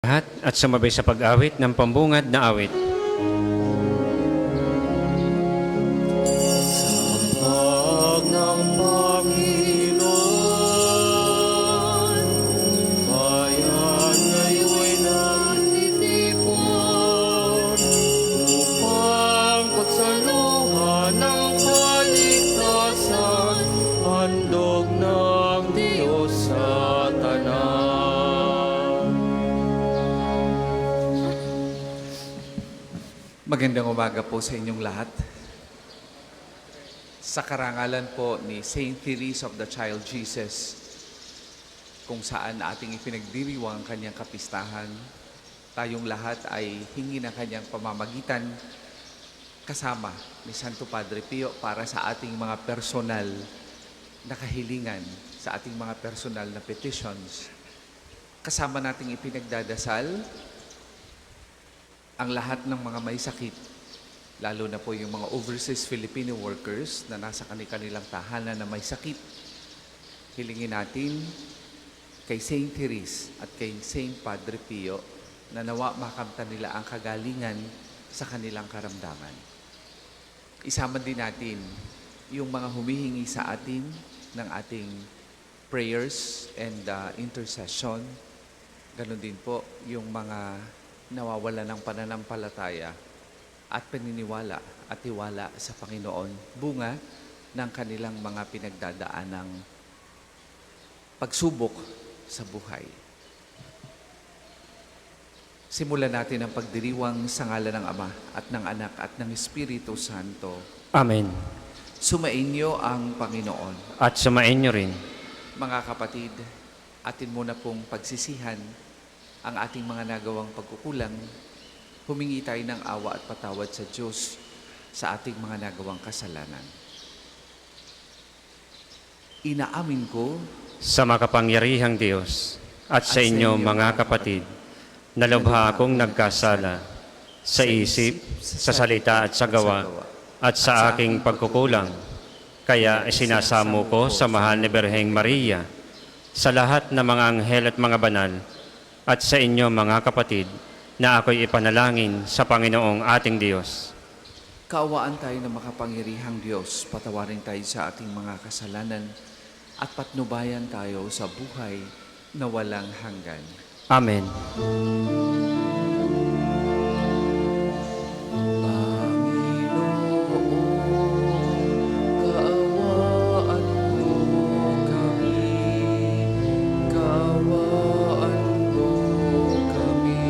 Lahat at sumabay sa pag-awit ng pambungad na awit. Pag ng Panginoon, bayan ngayon'y nagtitipon upang pagsaluhan ng kaligtasan, handog ng Diyos sa tanan. Magandang umaga po sa inyong lahat. Sa karangalan po ni Saint Therese of the Child Jesus, kung saan ating ipinagdiriwang ang kanyang kapistahan, tayong lahat ay hingi ng kanyang pamamagitan kasama ni Santo Padre Pio para sa ating mga personal na kahilingan, sa ating mga personal na petitions. Kasama nating ipinagdadasal ang lahat ng mga may sakit, lalo na po yung mga overseas Filipino workers na nasa kanilang tahanan na may sakit. Hilingin natin kay Saint Therese at kay Saint Padre Pio na nawa makamtan nila ang kagalingan sa kanilang karamdaman. Isama din natin yung mga humihingi sa atin ng ating prayers and intercession. Ganon din po yung mga nawawala ng pananampalataya at paniniwala at tiwala sa Panginoon, bunga ng kanilang mga pinagdadaanang pagsubok sa buhay. Simulan natin ang pagdiriwang sa ngalan ng Ama at ng Anak at ng Espiritu Santo. Amen. Sumainyo ang Panginoon. At sumainyo rin. Mga kapatid, atin muna pong pagsisihan ang ating mga nagawang pagkukulang. Humingi tayo ng awa at patawad sa Diyos sa ating mga nagawang kasalanan. Inaamin ko Sa makapangyarihang Diyos at sa inyo mga kapatid, na lubha akong nagkasala sa isip, sa salita at sa gawa, at sa aking pagkukulang. Kaya isinasamo ko sa mahal ni Birheng Maria, sa lahat ng mga anghel at mga banal, at sa inyo mga kapatid, na ako'y ipanalangin sa Panginoong ating Diyos. kaawaan tayo ng makapangyarihang Diyos, patawarin tayo sa ating mga kasalanan at patnubayan tayo sa buhay na walang hanggan. Amen. Kaawaan mo kami, kaawaan mo kami.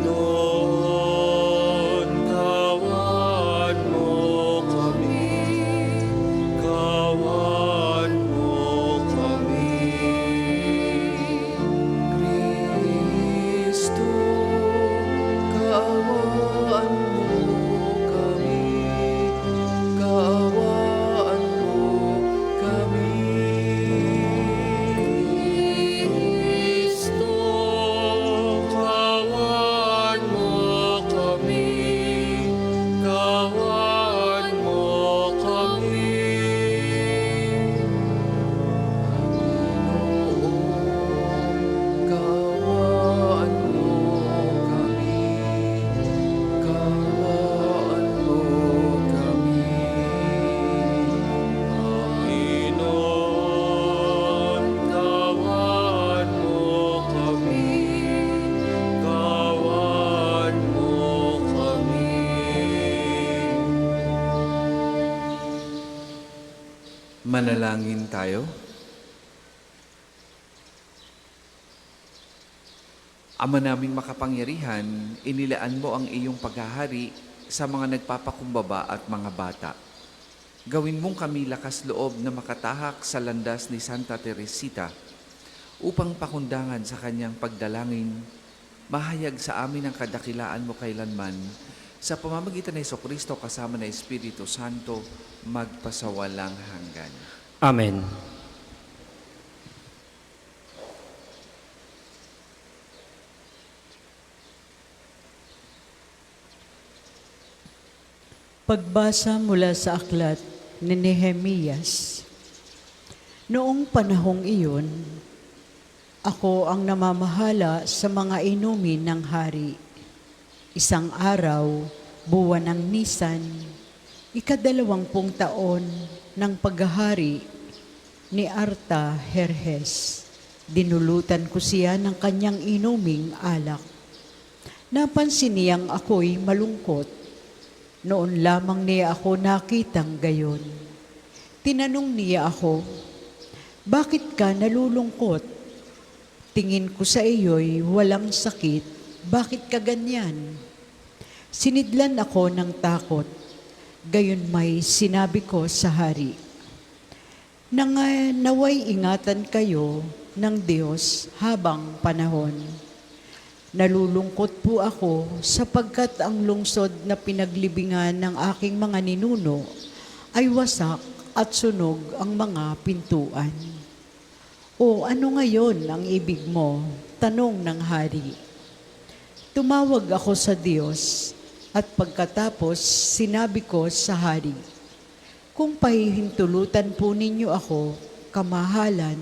Panginoon, kaawaan mo kami, kaawaan mo kami. Kristo, kaawaan mo kami, kaawaan mo kami. Kristo, kaawaan mo kami, kaawaan mo kami. Kaawaan mo kami, kaawaan mo kami. Panginoon, kaawaan mo kami, kaawaan mo kami. Manalangin tayo. Ama naming makapangyarihan, inilaan mo ang iyong paghahari sa mga nagpapakumbaba at mga bata. Gawin mong kami lakas loob na makatahak sa landas ni Santa Teresita upang pakundangan sa kanyang pagdalangin, mahayag sa amin ang kadakilaan mo kailanman, sa pamamagitan ng Jesucristo kasama ng Espiritu Santo, magpasawalang hanggan. Amen. Pagbasa mula sa aklat ni Nehemias. Noong panahong iyon, Ako ang namamahala sa mga inumin ng hari. Isang araw, buwan ng Nisan, 20 taon ng paghahari ni Artaherjes. Dinulutan ko siya ng kanyang inuming alak. Napansin niyang ako'y malungkot. Noon lamang niya ako nakitang gayon. Tinanong niya ako, "Bakit ka nalulungkot? Tingin ko sa iyo'y walang sakit. Bakit ka ganyan?" Sinidlan ako ng takot. Gayon may sinabi ko sa hari, Naway ingatan kayo ng Diyos habang panahon. Nalulungkot po ako sapagkat ang lungsod na pinaglibingan ng aking mga ninuno ay wasak at sunog ang mga pintuan. "O ano ngayon ang ibig mo?" tanong ng hari. Tumawag ako sa Diyos at pagkatapos sinabi ko sa hari, "Kung pahihintulutan po ninyo ako, kamahalan,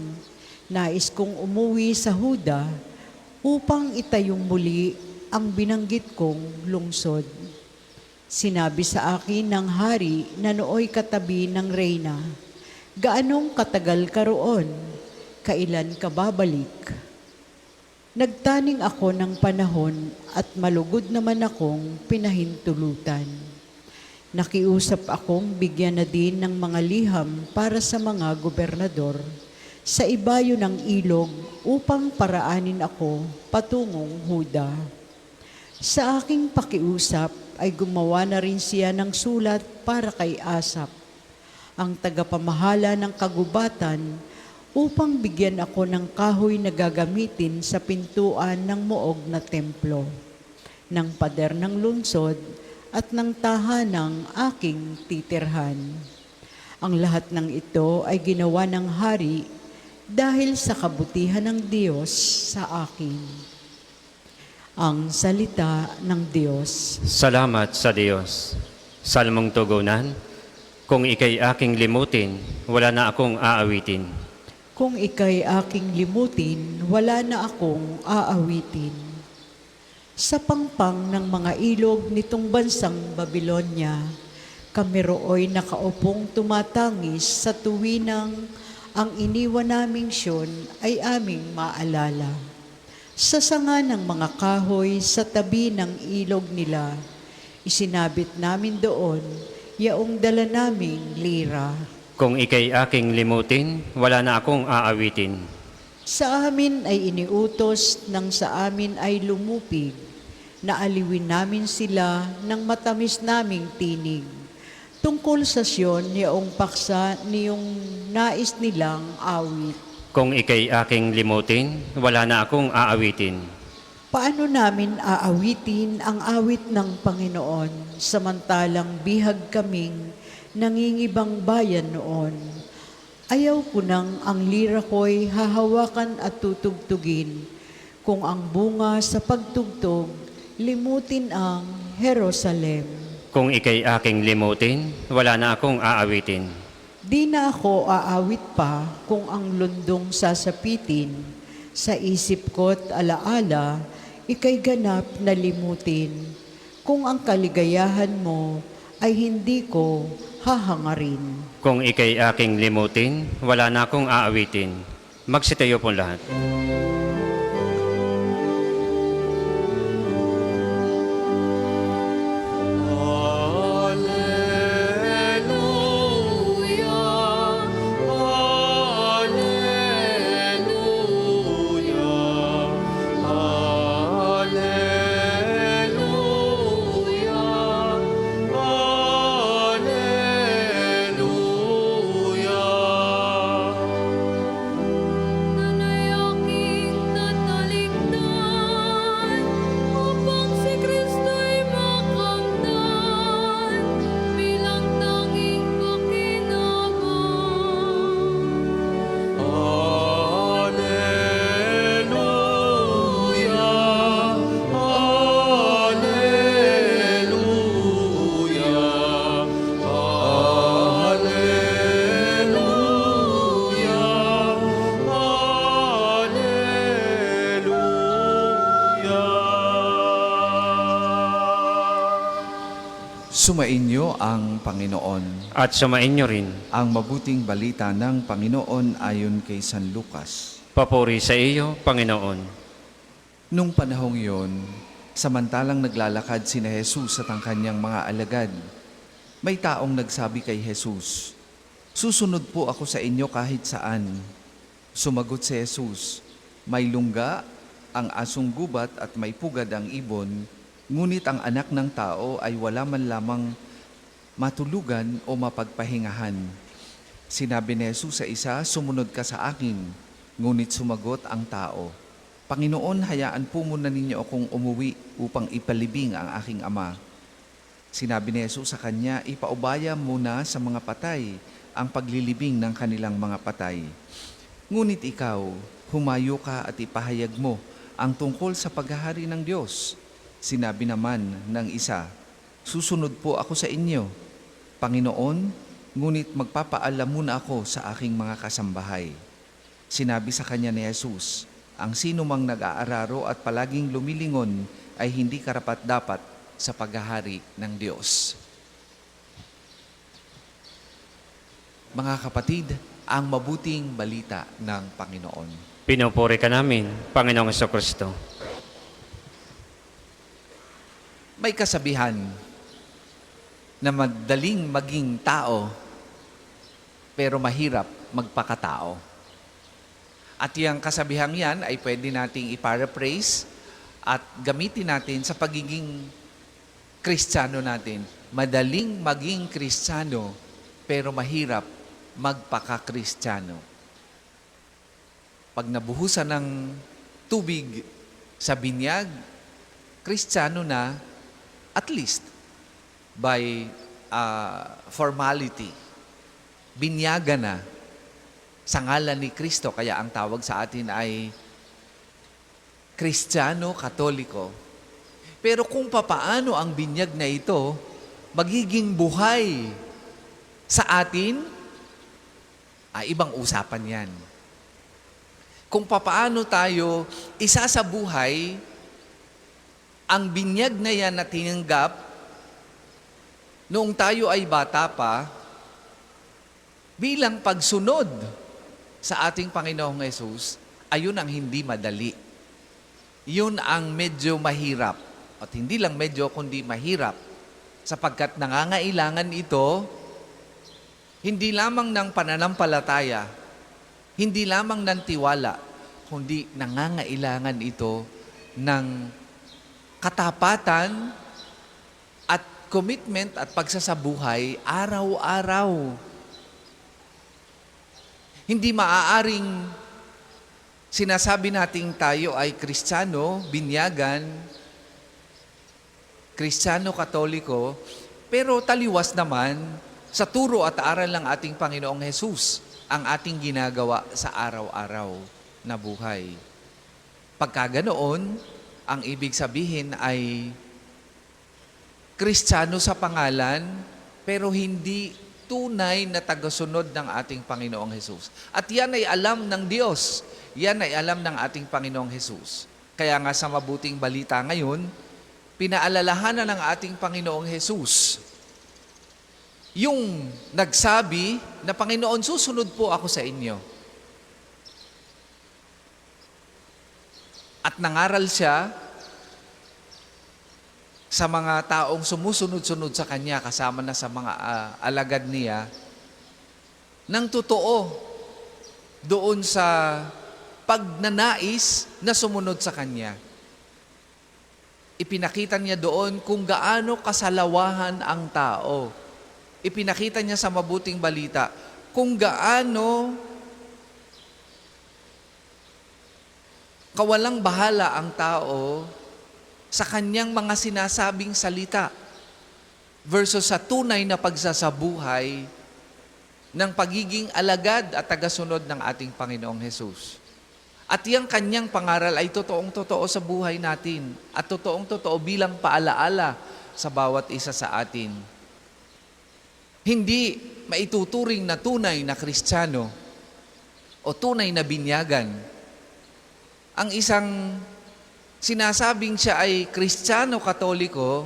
nais kong umuwi sa Huda upang itayong muli ang binanggit kong lungsod." Sinabi sa akin ng hari na nooy katabi ng reyna, "Gaanong katagal ka roon? Kailan ka babalik?" Nagtaning ako ng panahon at malugod naman akong pinahintulutan. Nakiusap akong bigyan na din ng mga liham para sa mga gobernador sa ibayo ng ilog upang paraanin ako patungong Huda. Sa aking pakiusap ay gumawa na rin siya ng sulat para kay Asap, ang tagapamahala ng kagubatan, upang bigyan ako ng kahoy na gagamitin sa pintuan ng muog na templo, ng pader ng lungsod at ng tahanang aking titirhan. Ang lahat ng ito ay ginawa ng hari dahil sa kabutihan ng Diyos sa akin. Ang salita ng Diyos. Salamat sa Diyos. Salmong tugunan, kung ika'y aking limutin, wala na akong aawitin. Kung ika'y aking limutin, wala na akong aawitin. Sa pangpang ng mga ilog nitong bansang Babilonya, kami rooy nakaupong tumatangis sa tuwinang ang iniwan naming Siyon ay aming maalala. Sa sanga ng mga kahoy sa tabi ng ilog nila, isinabit namin doon yaong dala naming lira. Kung ika'y aking limutin, wala na akong aawitin. Sa amin ay iniutos nang sa amin ay lumupig, na aliwin namin sila ng matamis naming tinig. Tungkol sa Siyon, yaong paksa niyong nais nilang awit. Kung ika'y aking limutin, wala na akong aawitin. Paano namin aawitin ang awit ng Panginoon, samantalang bihag kaming nangingibang bayan noon? Ayaw ko nang ang lira ko'y hahawakan at tutugtugin, kung ang bunga sa pagtugtog, limutin ang Jerusalem. Kung ika'y aking limutin, wala na akong aawitin. Di na ako aawit pa kung ang lundong sasapitin. Sa isip ko't alaala, ika'y ganap na limutin. Kung ang kaligayahan mo ay hindi ko hahangarin. Kung ika'y aking limutin, wala na akong aawitin. Magsitayo po lahat. Nanayangin Sumainyo ang Panginoon. At sumainyo rin. Ang mabuting balita ng Panginoon ayon kay San Lucas. Papuri sa iyo, Panginoon. Nung panahong yon, samantalang naglalakad sina Jesus at ang kanyang mga alagad, may taong nagsabi kay Jesus, "Susunod po ako sa inyo kahit saan." Sumagot si Jesus, "May lungga ang asong gubat at may pugad ang ibon, ngunit ang anak ng tao ay wala man lamang matulugan o mapagpahingahan." Sinabi ni Jesus sa isa, "Sumunod ka sa akin." Ngunit sumagot ang tao, "Panginoon, hayaan po muna ninyo akong umuwi upang ipalibing ang aking ama." Sinabi ni Jesus sa kanya, "Ipaubaya muna sa mga patay ang paglilibing ng kanilang mga patay. Ngunit ikaw, humayo ka at ipahayag mo ang tungkol sa paghahari ng Diyos." Sinabi naman ng isa, "Susunod po ako sa inyo, Panginoon, ngunit magpapaalam muna ako sa aking mga kasambahay." Sinabi sa kanya ni Jesus, "Ang sino mang nag-aararo at palaging lumilingon ay hindi karapat-dapat sa paghahari ng Diyos." Mga kapatid, ang mabuting balita ng Panginoon. Pinupuri ka namin, Panginoong Jesucristo. May kasabihan na madaling maging tao pero mahirap magpakatao. At yung kasabihang yan ay pwede nating i-paraphrase at gamitin natin sa pagiging Kristiyano natin. Madaling maging Kristiyano pero mahirap magpaka-Kristiyano. Pag nabuhusan ng tubig sa binyag, Kristiyano na, at least by formality. Binyaga na sa ngalan ni Kristo, kaya ang tawag sa atin ay Kristiyano Katoliko. Pero kung papaano ang binyag na ito magiging buhay sa atin, ay ibang usapan yan. Kung papaano tayo isasabuhay ang binyag na yan na tinanggap noong tayo ay bata pa bilang pagsunod sa ating Panginoong Hesus, ayun ang hindi madali. Yun ang medyo mahirap. At hindi lang medyo, kundi mahirap. Sapagkat nangangailangan ito, hindi lamang ng pananampalataya, hindi lamang ng tiwala, kundi nangangailangan ito ng katapatan at commitment at pagsasabuhay araw-araw. Hindi maaaring sinasabi nating tayo ay Kristiyano, binyagan, Kristiyano Katoliko, pero taliwas naman sa turo at aral ng ating Panginoong Hesus ang ating ginagawa sa araw-araw na buhay. Pagka ganoon, ang ibig sabihin ay Kristiyano sa pangalan, pero hindi tunay na tagasunod ng ating Panginoong Hesus. At yan ay alam ng Diyos. Yan ay alam ng ating Panginoong Hesus. Kaya nga sa mabuting balita ngayon, pinaalalahanan ng ating Panginoong Hesus yung nagsabi na, "Panginoon, susunod po ako sa inyo." At nangaral siya sa mga taong sumusunod-sunod sa Kanya, kasama na sa mga alagad niya, ng totoo doon sa pagnanais na sumunod sa Kanya. Ipinakita niya doon kung gaano kasalawahan ang tao. Ipinakita niya sa mabuting balita kung gaano kawalang bahala ang tao sa kanyang mga sinasabing salita versus sa tunay na pagsasabuhay ng pagiging alagad at tagasunod ng ating Panginoong Hesus. At yung kanyang pangaral ay totoong-totoo sa buhay natin at totoong-totoo bilang paalaala sa bawat isa sa atin. Hindi maituturing na tunay na Kristiyano o tunay na binyagan ang isang sinasabing siya ay Kristiyano Katoliko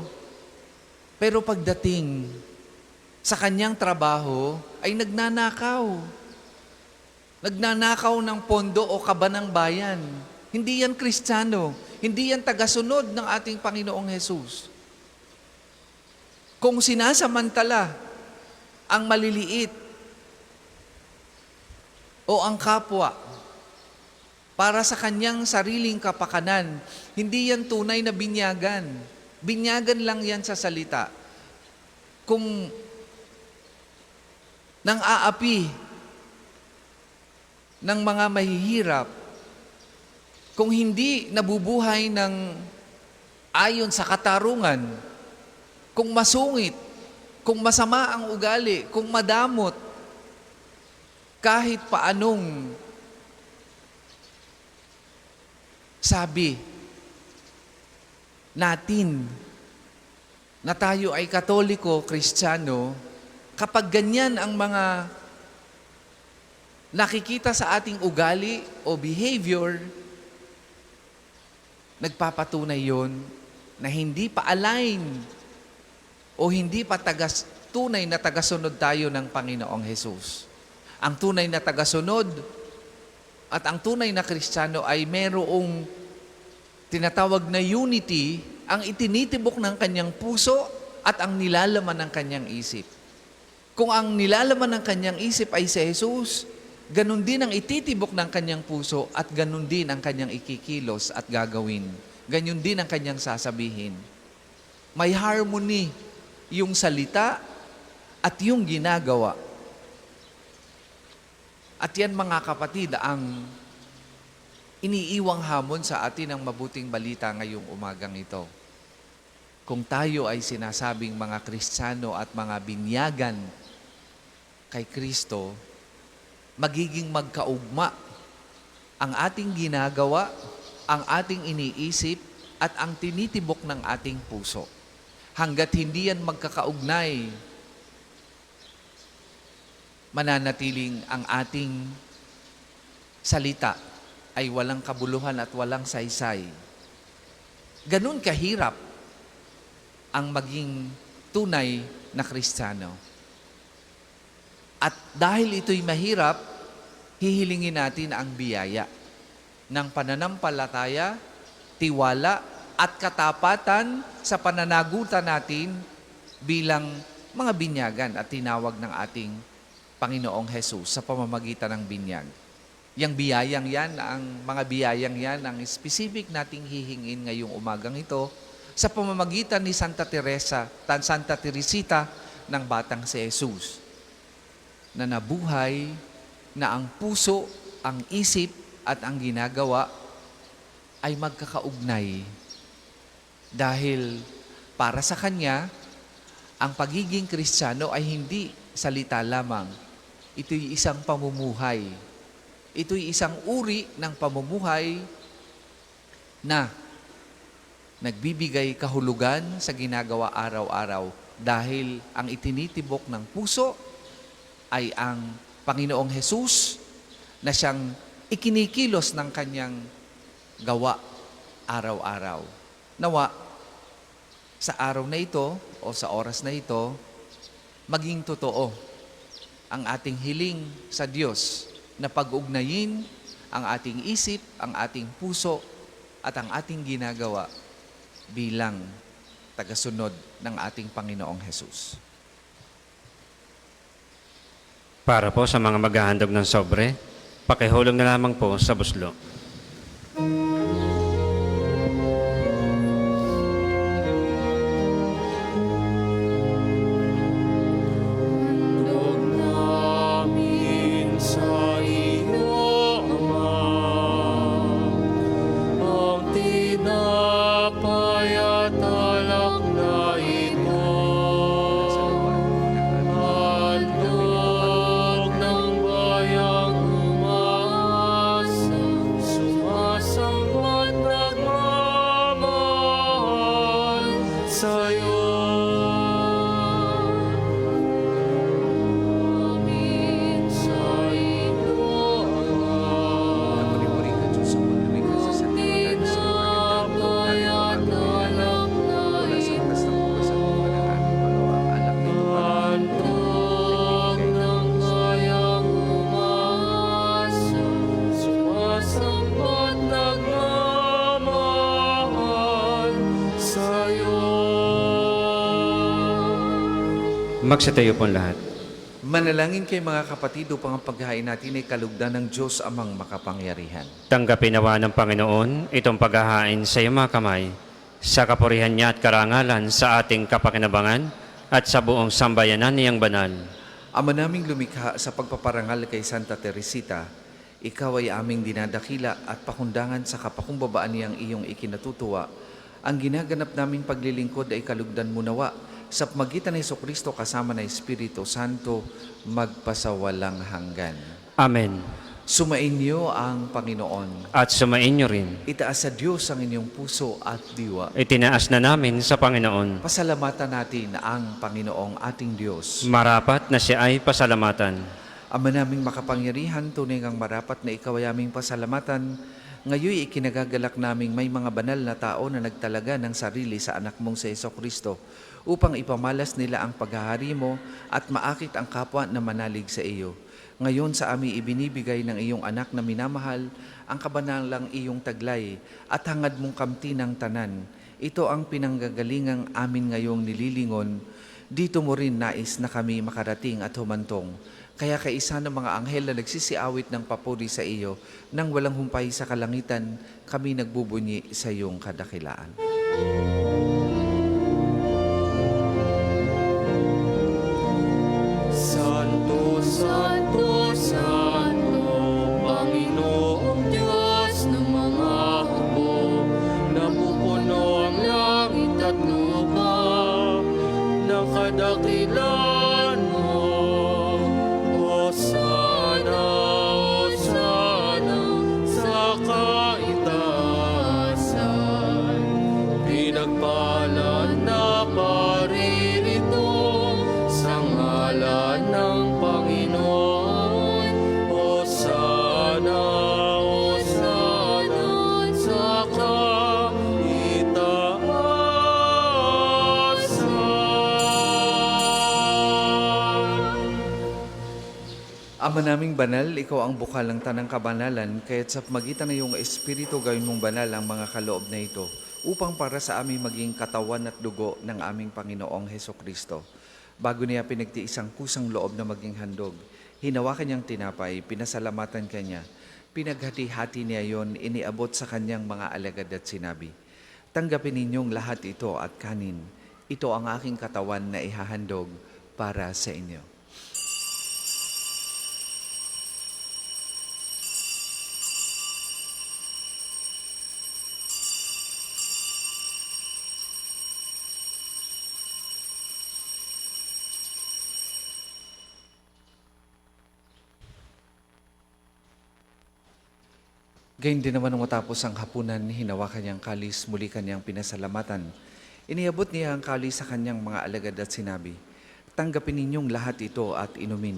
Pero pagdating sa kanyang trabaho, ay nagnanakaw. Nagnanakaw ng pondo o kaba ng bayan. Hindi yan Kristiyano. Hindi yan tagasunod ng ating Panginoong Hesus. Kung sinasamantala ang maliliit o ang kapwa para sa kanyang sariling kapakanan, hindi yan tunay na binyagan. Binyagan lang yan sa salita. Kung nang aapi ng mga mahihirap, kung hindi nabubuhay ng ayon sa katarungan, kung masungit, kung masama ang ugali, kung madamot, kahit paanong sabi natin na tayo ay Katoliko, Kristiyano, kapag ganyan ang mga nakikita sa ating ugali o behavior, nagpapatunay yon na hindi pa align o hindi pa tunay na tagasunod tayo ng Panginoong Hesus. Ang tunay na tagasunod at ang tunay na Kristiyano ay merong tinatawag na unity, ang itinitibok ng kanyang puso at ang nilalaman ng kanyang isip. Kung ang nilalaman ng kanyang isip ay si Jesus, ganun din ang ititibok ng kanyang puso at ganun din ang kanyang ikikilos at gagawin. Ganun din ang kanyang sasabihin. May harmony yung salita at yung ginagawa. At yan mga kapatid ang iniiwang hamon sa atin ng mabuting balita ngayong umagang ito. Kung tayo ay sinasabing mga Kristiyano at mga binyagan kay Kristo, magiging magkaugma ang ating ginagawa, ang ating iniisip, at ang tinitibok ng ating puso. Hanggat hindi yan magkakaugnay, mananatiling ang ating salita ay walang kabuluhan at walang saysay. Ganun kahirap ang maging tunay na Kristiyano. At dahil ito'y mahirap, hihilingin natin ang biyaya ng pananampalataya, tiwala, at katapatan sa pananagutan natin bilang mga binyagan at tinawag ng ating Panginoong Hesus sa pamamagitan ng binyag. Yang biyayang yan, ang mga biyayang yan, ang specific nating hihingin ngayong umagang ito sa pamamagitan ni Santa Teresita ng Batang si Jesus, na nabuhay, na ang puso, ang isip, at ang ginagawa ay magkakaugnay. Dahil para sa Kanya, ang pagiging Kristiyano ay hindi salita lamang. Ito'y isang pamumuhay. Ito'y isang uri ng pamumuhay na nagbibigay kahulugan sa ginagawa araw-araw dahil ang itinitibok ng puso ay ang Panginoong Hesus na siyang ikinikilos ng kanyang gawa araw-araw. Nawa, sa araw na ito o sa oras na ito, maging totoo ang ating hiling sa Diyos na pag-ugnayin ang ating isip, ang ating puso, at ang ating ginagawa bilang tagasunod ng ating Panginoong Hesus. Para po sa mga maghahandog ng sobre, pakihulog na lamang po sa buslo. Handog namin sa iyo, Ama, ang tinapay at alak na ito. Handog ng bayang umaasa Magsitayo po lahat. Manalangin kay mga kapatid upang ang paghahain natin ay kalugdan ng Diyos amang makapangyarihan. Tanggapin nawa ng Panginoon itong paghahain sa iyong mga kamay, sa kapurihan niya at karangalan sa ating kapakinabangan at sa buong sambayanan niyang banal. Ama naming lumikha sa pagpaparangal kay Santa Teresita, ikaw ay aming dinadakila at pakundangan sa kapakumbabaan niyang iyong ikinatutuwa. Ang ginaganap naming paglilingkod ay kalugdan mo nawa sa pamagitan ng Jesucristo kasama ng Espiritu Santo magpasawalang hanggan. Amen. Sumainyo ang Panginoon. At sumainyo rin. Itaas sa Diyos ang inyong puso at diwa. Itinaas na namin sa Panginoon. Pasalamatan natin ang Panginoong ating Diyos. Marapat na siya ay pasalamatan. Ama naming makapangyarihan, tunay ngang marapat na ikaw ay aming pasalamatan. Ngayon ikinagagalak naming may mga banal na tao na nagtalaga ng sarili sa anak mong sa Jesucristo upang ipamalas nila ang paghahari mo at maakit ang kapwa na manalig sa iyo. Ngayon sa amin ibinibigay ng iyong anak na minamahal ang kabanalang iyong taglay at hangad mong kamti ng tanan. Ito ang pinanggagalingang amin ngayong nililingon. Dito mo rin nais na kami makarating at humantong. Kaya kaisa ng mga anghel na nagsisiawit ng papuri sa iyo, nang walang humpay sa kalangitan, kami nagbubunyi sa iyong kadakilaan. Santo, Santo, Santo, Panginoong Diyos ng mga hukbo, napupuno ang langit at lupa ng kadakilaan mo. Hosana, Hosana, sa kaitaasan, pinagpala na paririto sa ngalan ng Panginoon. Hosana, Hosana, sa kaitaasan. Ama naming banal, ikaw ang bukal ng tanang kabanalan, kaya't sa pamagitan ng iyong Espiritu gawin mong banal ang mga kaloob na ito, upang para sa amin maging katawan at dugo ng aming Panginoong Hesukristo. Bago niya pinagtiis ang kusang loob na maging handog, hinawakan niyang tinapay, pinasalamatan kanya, pinaghati-hati niya yon, iniabot sa kanyang mga alagad at sinabi, tanggapin ninyong lahat ito at kanin. Ito ang aking katawan na ihahandog para sa inyo. Gayun din naman nung matapos ang hapunan, hinawakan niyang kalis, muli kanyang pinasalamatan. Iniabot niya ang kalis sa kanyang mga alagad at sinabi, tanggapin ninyong lahat ito at inumin.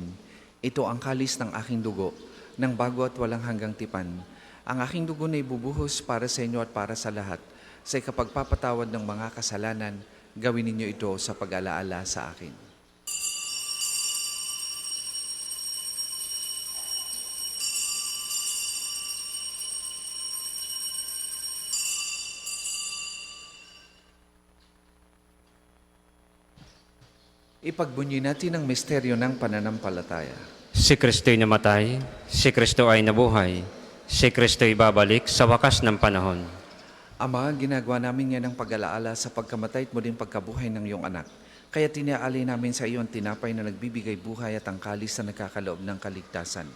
Ito ang kalis ng aking dugo, ng bago at walang hanggang tipan. Ang aking dugo na ibubuhos para sa inyo at para sa lahat. Sa ikapagpapatawad ng mga kasalanan, gawin ninyo ito sa pag-alaala sa akin. Ipagbunyi natin ang misteryo ng pananampalataya. Si Kristo'y namatay, si Kristo ay nabuhay, si Kristo'y babalik sa wakas ng panahon. Ama, ginagawa namin yan ng pag-alaala sa pagkamatay at muling pagkabuhay ng iyong anak. Kaya tiniaalay namin sa iyo ang tinapay na nagbibigay buhay at ang kalis na nagkakaloob ng kaligtasan.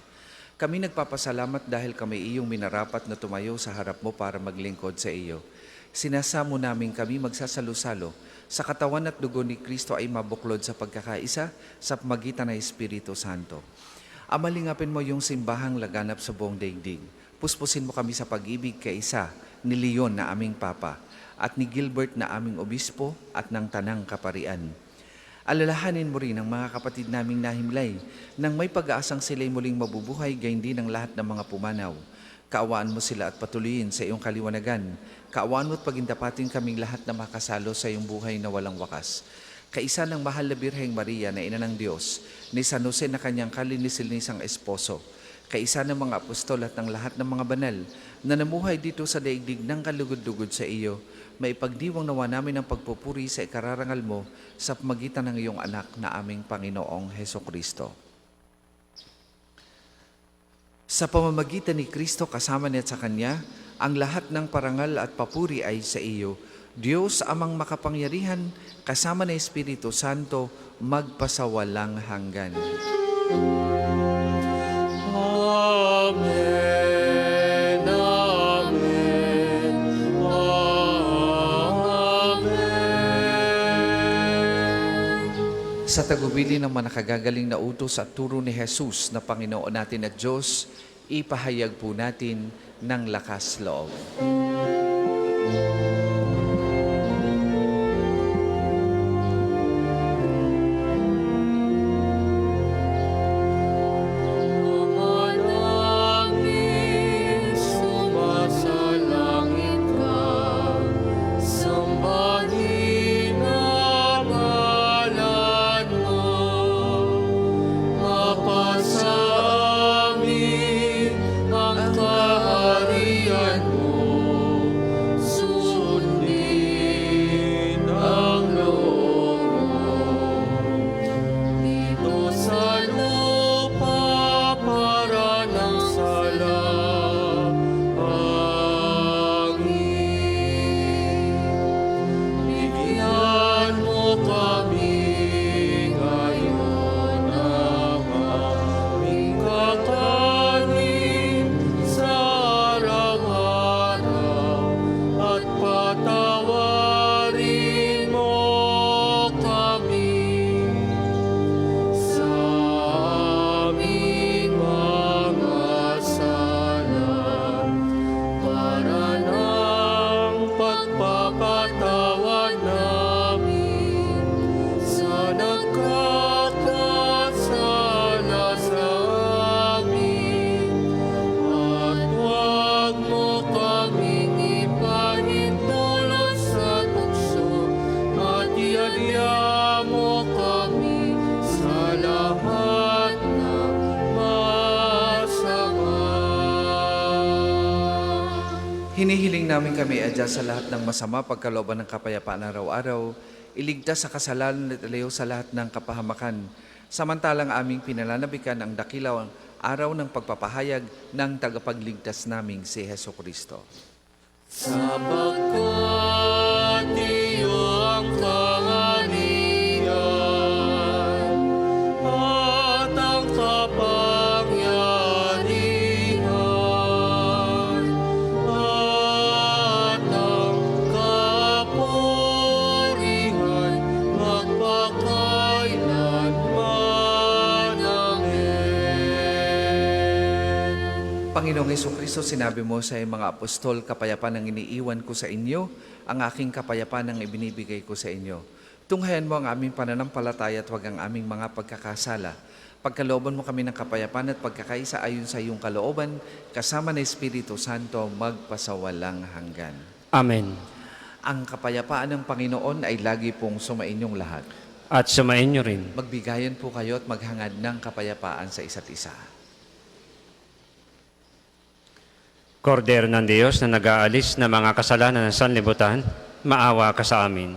Kami nagpapasalamat dahil kami iyong minarapat na tumayo sa harap mo para maglingkod sa iyo. Sinasamo namin kami magsasalo-salo sa katawan at dugo ni Kristo ay mabuklod sa pagkakaisa sa pamagitan ng Espiritu Santo. Amalingapin mo yung simbahang laganap sa buong daigdig. Puspusin mo kami sa pag-ibig kaisa ni Leon na aming Papa at ni Gilbert na aming Obispo at ng Tanang Kaparian. Alalahanin mo rin ang mga kapatid naming nahimlay nang may pag-aasang sila'y muling mabubuhay gayon din ang lahat ng mga pumanaw. Kaawaan mo sila at patuloyin sa iyong kaliwanagan. Kaawaan mo at pagindapatin kaming lahat na makasalo sa iyong buhay na walang wakas. Kaisa ng mahal na Birheng Maria na ina ng Diyos, ni San Jose na kanyang kalinisil-nisang esposo, kaisa ng mga apostol at ng lahat ng mga banal na namuhay dito sa daigdig ng kalugod-lugod sa iyo, maipagdiwang nawa namin ang pagpupuri sa ikararangal mo sa pamagitan ng iyong anak na aming Panginoong Heso Kristo. Sa pamamagitan ni Kristo kasama niya at sa Kanya, ang lahat ng parangal at papuri ay sa iyo, Diyos amang makapangyarihan, kasama ng Espiritu Santo, magpasawalang hanggan. Amen. Amen. Amen. Sa tagubilin ng manakagagaling na utos at turo ni Jesus na Panginoon natin at Diyos, ipahayag po natin ng lakas loob. Ama namin, sumasalangit ka, sambahin ang ngalan mo. Mapasa amin ang kaharian mo, sundin ang loob mo. Dito sa lupa para ng salangin. Bigyan mo kami ngayon ng aming kakanin sa araw-araw at patawarin mo kami sa aming mga sala para ng pagpapatawad namin sa nagkakasala sa amin. At huwag mo kaming ipahintulot sa tukso at iadya mo kami sa lahat ng masama. Hinihiling namin kami adya sa lahat ng masama, pagkalooban ng kapayapaan araw-araw, iligtas sa kasalanan at ilayo sa lahat ng kapahamakan, samantalang aming pinananabikan ang dakilaw araw ng pagpapahayag ng tagapagligtas naming si Heso Kristo. Sapagkat iyo ang kaharian at ang kapangyarihan at ang kapurihan magpakailanman. Amen. Panginoong Heso Kristo, sinabi mo sa iyong mga apostol, kapayapaan ang iniiwan ko sa inyo, ang aking kapayapaan ang ibinibigay ko sa inyo. Tunghayan mo ang aming pananampalataya at huwag ang aming mga pagkakasala. Pagkalooban mo kami ng kapayapaan at pagkakaisa ayon sa iyong kalooban, kasama ng Espiritu Santo, magpasawalang hanggan. Amen. Ang kapayapaan ng Panginoon ay lagi pong sumainyong lahat. At sumain niyo rin. Magbigayan po kayo at maghangad ng kapayapaan sa isa't isa. Kordero ng Diyos na nag-aalis ng mga kasalanan ng sanlibutan, maawa ka sa amin.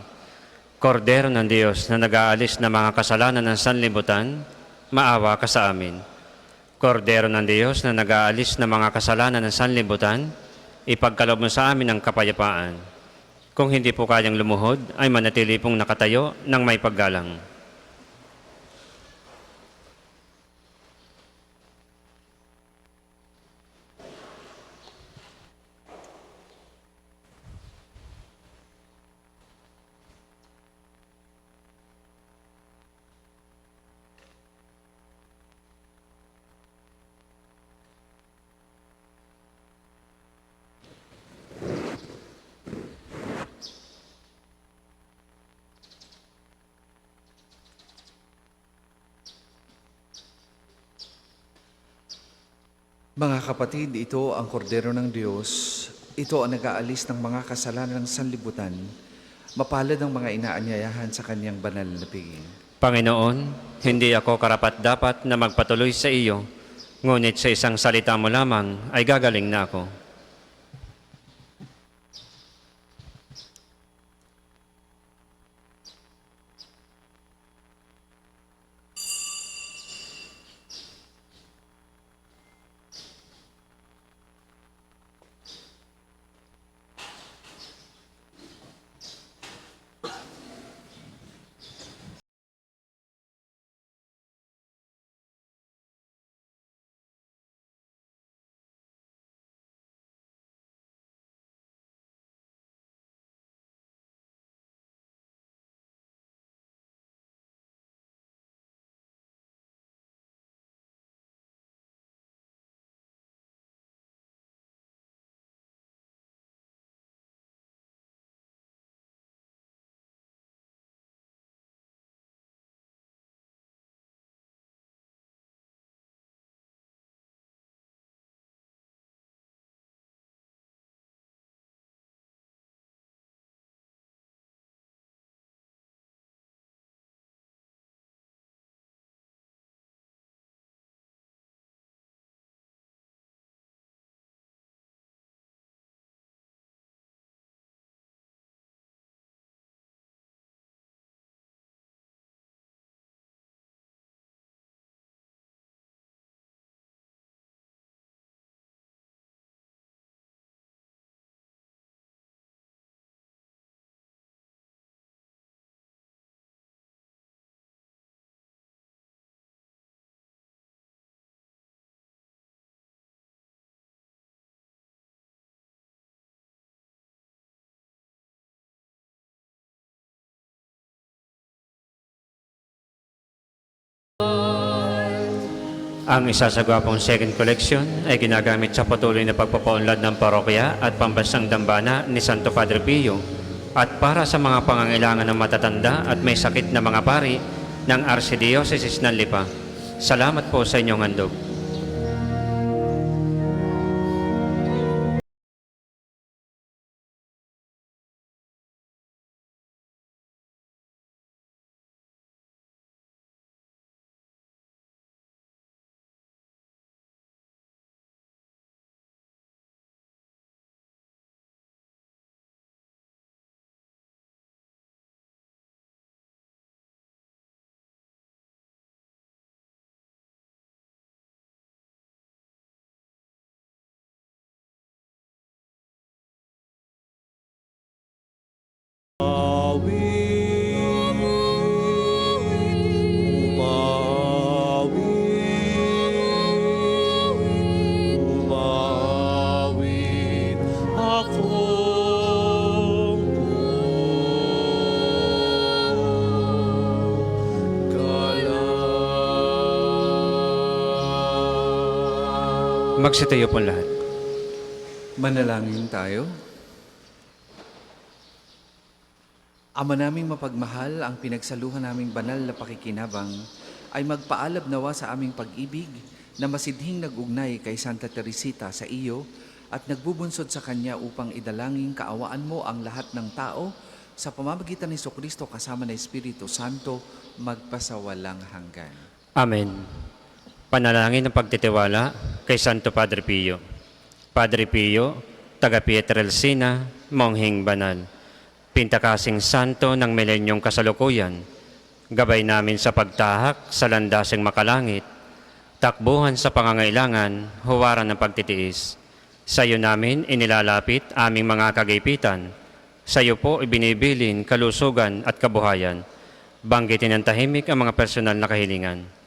Kordero ng Diyos na nag-aalis ng mga kasalanan ng sanlibutan, maawa ka sa amin. Kordero ng Diyos na nag-aalis ng mga kasalanan ng sanlibutan, ipagkaloob mo sa amin ang kapayapaan. Kung hindi po kayang lumuhod, ay manatili pong nakatayo ng may paggalang. Mga kapatid, ito ang kordero ng Diyos. Ito ang nag-aalis ng mga kasalanan ng sanlibutan. Mapalad ang mga inaanyayahan sa kanyang banal na piging. Panginoon, hindi ako karapat-dapat na magpatuloy sa iyo, ngunit sa isang salita mo lamang ay gagaling na ako. Ang isasagwa pong second collection ay ginagamit sa patuloy na pagpapaunlad ng parokya at pambansang dambana ni Santo Padre Pio at para sa mga pangangailangan ng matatanda at may sakit na mga pari ng Archdiocese ng Lipa. Salamat po sa inyong handog. Umawit akong galang. Magsitayo po lahat. Manalangin tayo. Ama naming mapagmahal, ang pinagsaluhan naming banal na pakikinabang ay magpaalab nawa sa aming pag-ibig na masidhing nag-ugnay kay Santa Teresita sa iyo at nagbubunsod sa kanya upang idalangin kaawaan mo ang lahat ng tao sa pamamagitan ni Jesucristo kasama ng Espiritu Santo magpasawalang hanggan. Amen. Panalangin ng pagtitiwala kay Santo Padre Pio. Padre Pio, taga Pietrelcina, mongheng banal. Pintakasing santo ng milenyong kasalukuyan, gabay namin sa pagtahak sa landasing makalangit, takbuhan sa pangangailangan, huwaran ng pagtitiis. Sa iyo namin inilalapit aming mga kagaypitan, sa iyo po ibinibilin kalusugan at kabuhayan, banggitin ng tahimik ang mga personal na kahilingan.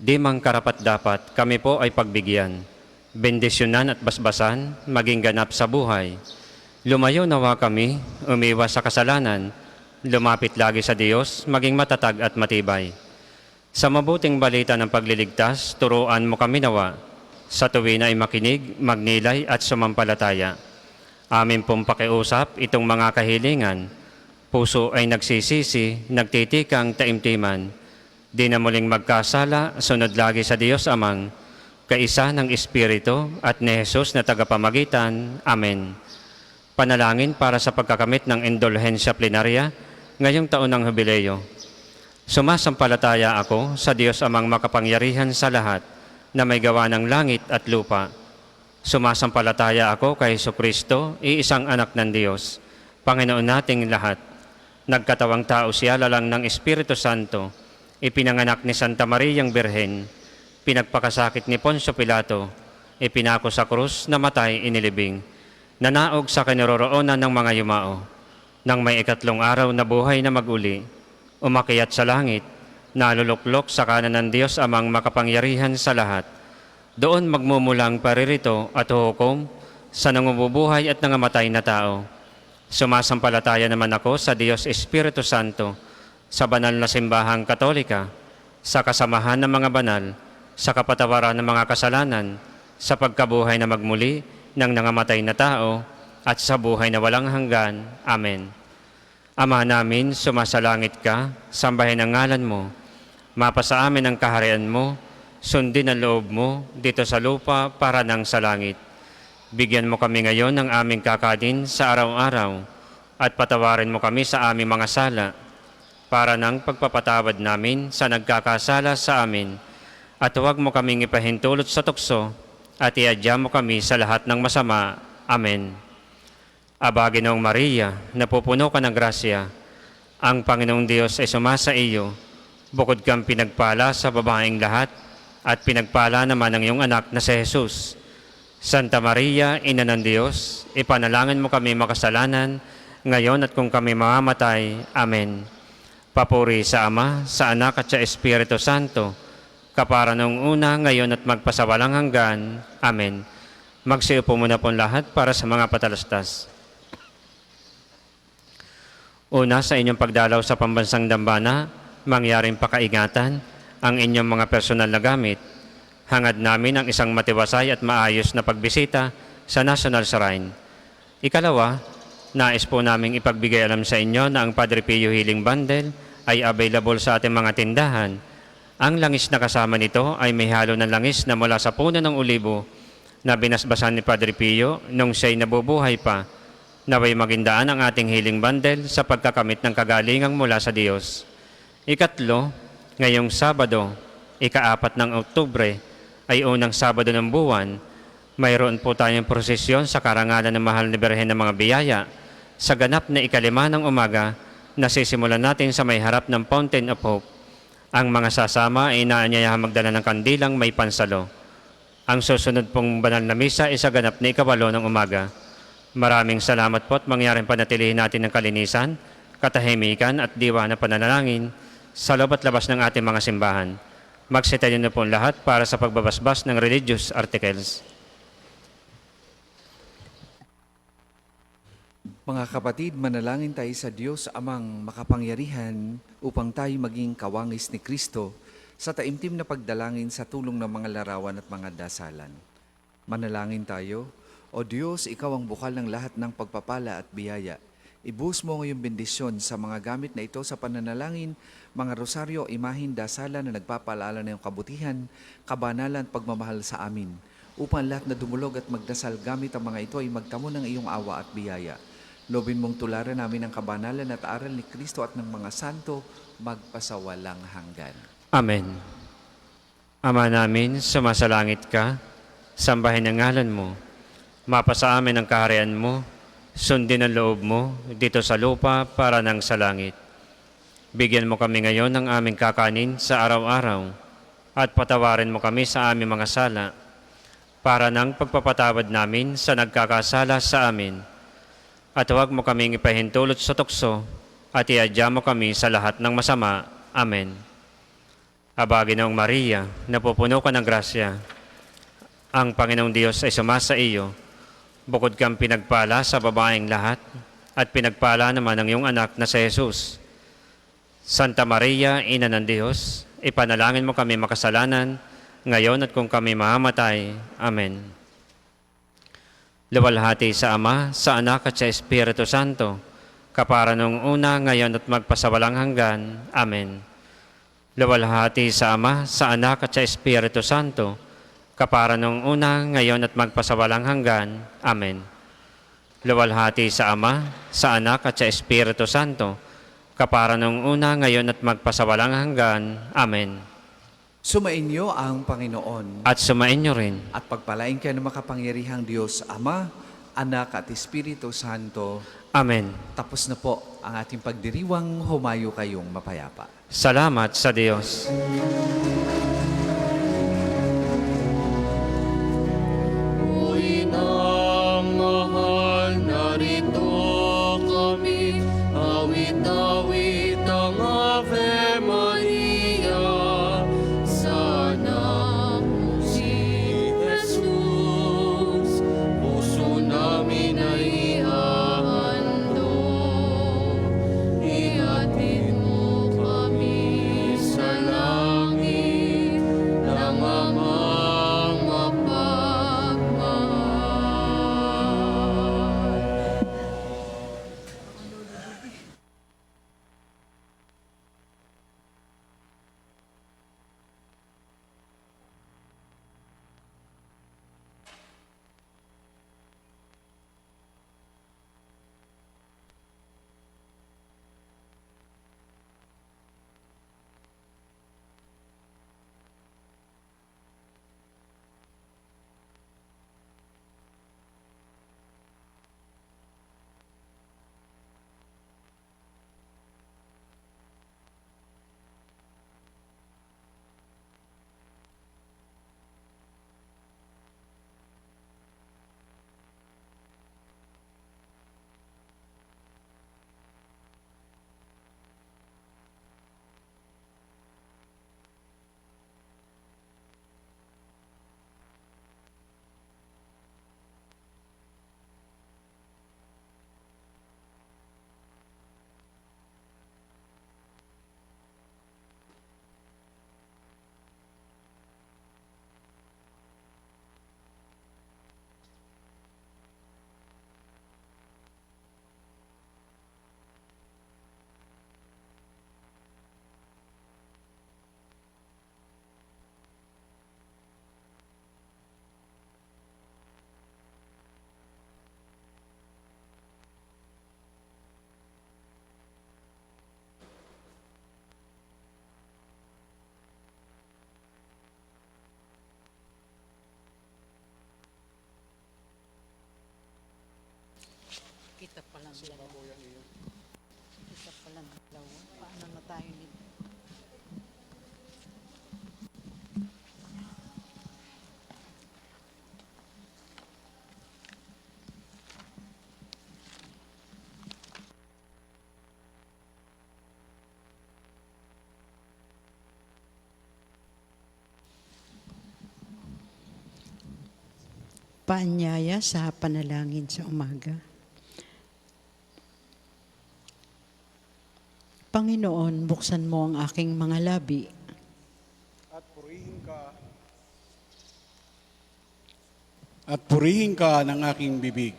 Di mang karapat-dapat, kami po ay pagbigyan, bendisyonan at basbasan, maging ganap sa buhay. Lumayo nawa kami, umiwas sa kasalanan, lumapit lagi sa Diyos, maging matatag at matibay. Sa mabuting balita ng pagliligtas, turuan mo kami nawa, sa tuwin ay makinig, magnilay at sumampalataya. Amin pong pakiusap itong mga kahilingan, puso ay nagsisisi, nagtitikang taimtiman, di na muling magkasala, sunod lagi sa Diyos Amang, kaisa ng Espiritu at ni Jesus na tagapamagitan. Amen. Panalangin para sa pagkakamit ng indulhensya plenarya ngayong taon ng Jubileo. Sumasampalataya ako sa Diyos Amang makapangyarihan sa lahat na may gawa ng langit at lupa. Sumasampalataya ako kay Jesucristo, iisang anak ng Diyos, Panginoon nating lahat. Nagkatawang tao siya lalang ng Espiritu Santo, ipinanganak ni Santa Mariang Birhen, pinagpakasakit ni Poncio Pilato, ipinako sa krus, namatay, inilibing, nanaog sa kinaroroonan ng mga yumao, nang may ikatlong araw na buhay na maguli, umakyat sa langit, naluluklok sa kanan ng Diyos Amang makapangyarihan sa lahat. Doon magmumulang paririto at hukom sa nangububuhay at nangamatay na tao. Sumasampalataya naman ako sa Diyos Espiritu Santo, sa banal na simbahang katolika, sa kasamahan ng mga banal, sa kapatawaran ng mga kasalanan, sa pagkabuhay na magmuli ng nangamatay na tao, at sa buhay na walang hanggan. Amen. Ama namin, sumasalangit ka, sambahin ang ngalan mo, mapasa amin ang kaharian mo, sundin ang loob mo dito sa lupa para nang sa langit. Bigyan mo kami ngayon ng aming kakanin sa araw-araw, at patawarin mo kami sa aming mga sala, para ng pagpapatawad namin sa nagkakasala sa amin, at huwag mo kaming ipahintulot sa tukso, at iadya mo kami sa lahat ng masama. Amen. Aba, Ginoong Maria, napupuno ka ng grasya, ang Panginoong Diyos ay sumasa iyo, bukod kang pinagpala sa babaeng lahat, at pinagpala naman ang iyong anak na si Jesus. Santa Maria, Ina ng Diyos, ipanalangin mo kami makasalanan, ngayon at kung kami mamamatay. Amen. Papuri sa Ama, sa Anak at sa Espiritu Santo, kapara noong una, ngayon at magpasawalang hanggan. Amen. Magsiupo muna po lahat para sa mga patalastas. Una, sa inyong pagdalaw sa pambansang dambana, mangyaring pakaingatan ang inyong mga personal na gamit. Hangad namin ang isang matiwasay at maayos na pagbisita sa National Shrine. Ikalawa, nais po naming ipagbigay alam sa inyo na ang Padre Pio Healing Bundle ay available sa ating mga tindahan. Ang langis na kasama nito ay may halo ng langis na mula sa puno ng olibo na binasbasan ni Padre Pio nung siya'y nabubuhay pa. Naway magindaan ang ating healing bundle sa pagkakamit ng kagalingang mula sa Diyos. Ikatlo, ngayong Sabado, ika-4 ng Oktubre, ay unang Sabado ng buwan, mayroon po tayong prosesyon sa karangalan ng Mahal na Birhen ng mga biyaya. Sa ganap na ika-5 ng umaga, nasisimulan natin sa may harap ng Fountain of Hope. Ang mga sasama ay inaanyayahan magdala ng kandilang may pansalo. Ang susunod pong banal na misa ay sa ganap na ika-8 ng umaga. Maraming salamat po at mangyaring panatilihin natin ng kalinisan, katahimikan at diwa na pananalangin sa loob at labas ng ating mga simbahan. Magsitayo na po lahat para sa pagbabasbas ng religious articles. Mga kapatid, manalangin tayo sa Diyos amang makapangyarihan upang tayo maging kawangis ni Kristo sa taimtim na pagdalangin sa tulong ng mga larawan at mga dasalan. Manalangin tayo. O Diyos, Ikaw ang bukal ng lahat ng pagpapala at biyaya. Ibuhos mo ngayong bendisyon sa mga gamit na ito sa pananalangin, mga rosaryo, imahin, dasalan na nagpapaalala ng iyong kabutihan, kabanalan at pagmamahal sa amin, upang lahat na dumulog at magdasal gamit ang mga ito ay magtamo ng iyong awa at biyaya. Lobin mong tularan namin ang kabanalan at aral ni Kristo at ng mga santo magpasawalang hanggan. Amen. Ama namin, sumasalangit ka, sambahin ang ngalan mo, mapasa amin ang kaharian mo, sundin ang loob mo dito sa lupa para nang sa langit. Bigyan mo kami ngayon ng aming kakanin sa araw-araw at patawarin mo kami sa aming mga sala para nang pagpapatawad namin sa nagkakasala sa amin. At huwag mo kaming ipahintulot sa tukso at iadya mo kami sa lahat ng masama. Amen. Aba, Ginoong Maria, napupuno ka ng grasya. Ang Panginoong Diyos ay sumasa iyo. Bukod kang pinagpala sa babaeng lahat at pinagpala naman ang iyong anak na si Jesus. Santa Maria, Ina ng Diyos, ipanalangin mo kami makasalanan, ngayon at kung kami mahamatay. Amen. Luwalhati sa Ama, sa Anak at sa Espiritu Santo, kapara nung una, ngayon at magpasawalang hanggan. Amen. Luwalhati sa Ama, sa Anak at sa Espiritu Santo, kapara nung una, ngayon at magpasawalang hanggan. Amen. Luwalhati sa Ama, sa Anak at sa Espiritu Santo, kapara nung una, ngayon at magpasawalang hanggan. Amen. Sumainyo ang Panginoon At sumainyo rin. at pagpalain kayo ng makapangyarihang Diyos, Ama, Anak at Espiritu Santo. Amen. Tapos na po ang ating pagdiriwang, humayo kayong mapayapa. Salamat sa Diyos. Uy ng mahal, narito kami, awit-awit ang Ave Maria. Sana mo si Jesus, puso namin ay ihahandog. Ihatid mo kami sa langit. Isa pa lang dalawa. Paano na tayo nito? Paanyaya sa panalangin sa umaga. Panginoon, buksan mo ang aking mga labi at purihin ka ng aking bibig.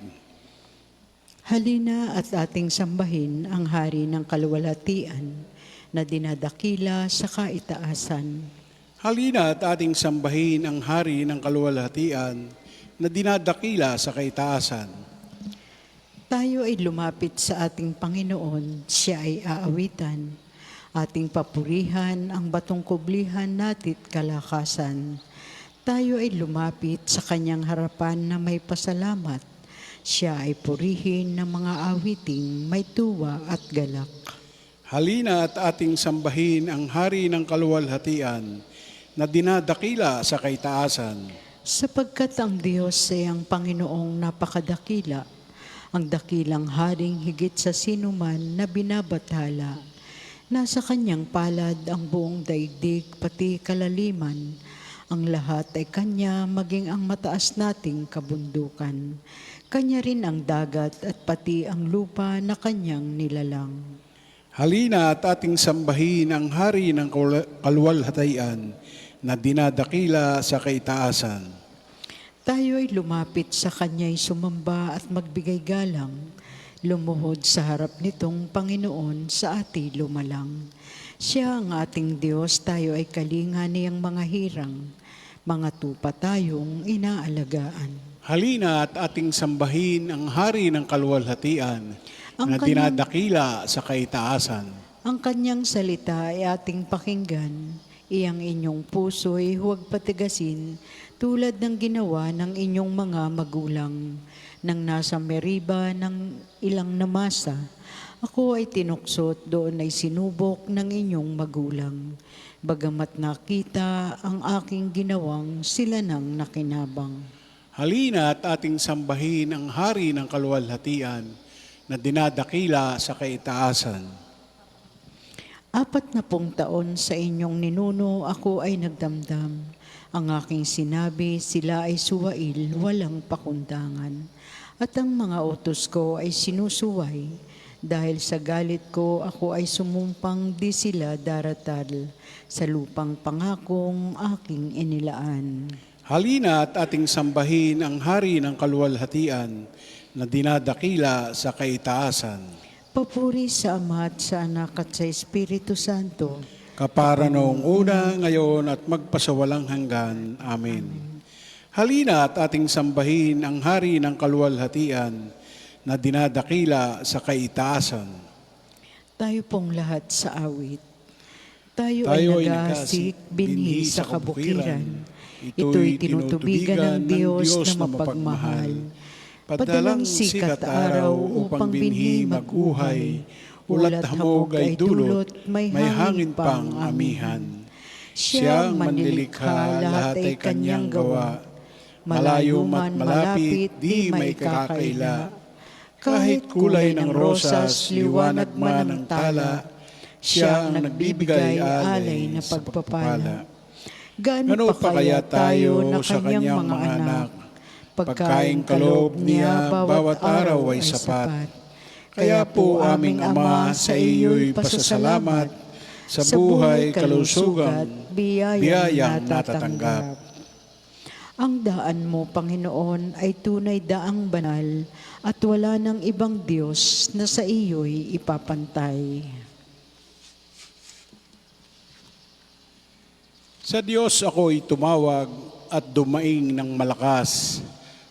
Halina at ating sambahin ang hari ng kaluwalhatian na dinadakila sa kaitaasan. Halina at ating sambahin ang hari ng kaluwalhatian na dinadakila sa kaitaasan. Tayo ay lumapit sa ating Panginoon, siya ay aawitan. Ating papurihan ang batong kublihan natit kalakasan. Tayo ay lumapit sa kanyang harapan na may pasalamat. Siya ay purihin ng mga awiting may tuwa at galak. Halina at ating sambahin ang hari ng kaluwalhatian na dinadakila sa kaitaasan. Sapagkat ang Diyos ay ang Panginoong napakadakila, ang dakilang haring higit sa sinuman na binabathala. Nasa kanyang palad ang buong daigdig pati kalaliman. Ang lahat ay kanya maging ang mataas nating kabundukan. Kanya rin ang dagat at pati ang lupa na kanyang nilalang. Halina at ating sambahin ang hari ng kaluwalhatian na dinadakila sa kaitaasan. Tayo ay lumapit sa kanya'y sumamba at magbigay galang. Lumuhod sa harap nitong Panginoon sa ati lumalang. Siya ang ating Diyos, tayo ay kalinga niyang mga hirang. Mga tupa tayong inaalagaan. Halina at ating sambahin ang hari ng kaluwalhatian Ang na kanyang- dinadakila sa kaitaasan. Ang kanyang salita ay ating pakinggan. Iyang inyong puso'y huwag patigasin tulad ng ginawa ng inyong mga magulang. Nang nasa Meriba ng ilang namasa, ako ay tinuksot, doon ay sinubok ng inyong magulang. Bagamat nakita ang aking ginawang, sila nang nakinabang. Halina at ating sambahin ang hari ng kaluwalhatian na dinadakila sa kaitaasan. 40 taon sa inyong ninuno, ako ay nagdamdam. Ang aking sinabi, sila ay suwail, walang pakundangan. At ang mga utos ko ay sinusuway. Dahil sa galit ko, ako ay sumumpang di sila daratal sa lupang pangakong aking inilaan. Halina at ating sambahin ang hari ng kaluwalhatian na dinadakila sa kaitaasan. Papuri sa Ama at sa Anak at sa Espiritu Santo. Kapara noong una, ngayon at magpasawalang hanggan. Amen. Halina at ating sambahin ang hari ng kaluwalhatian na dinadakila sa kaitaasan. Tayo pong lahat sa awit. Tayo Tayo ay nagasik, binhi sa kabukiran. Ito'y tinutubigan ng Diyos na mapagmahal. Padalang sikat araw upang binhi mag-uhay. Ulat hamog ay dulot, may hangin pang amihan. Siya ang manlilikha, lahat ay kanyang gawa. Malayo man malapit, di may kakaila. Kahit kulay ng rosas, liwanag man ang tala, siya ang nagbibigay alay na pagpapala. Gaano pa kaya tayo na kanyang mga anak? Pagkaing kaloob niya, bawat araw ay sapat. Kaya po aming Ama, sa iyo'y pasasalamat sa buhay, kalusugan, biyayang natatanggap. Ang daan mo, Panginoon, ay tunay daang banal at wala ng ibang Diyos na sa iyo'y ipapantay. Sa Diyos ako'y tumawag at dumaing ng malakas.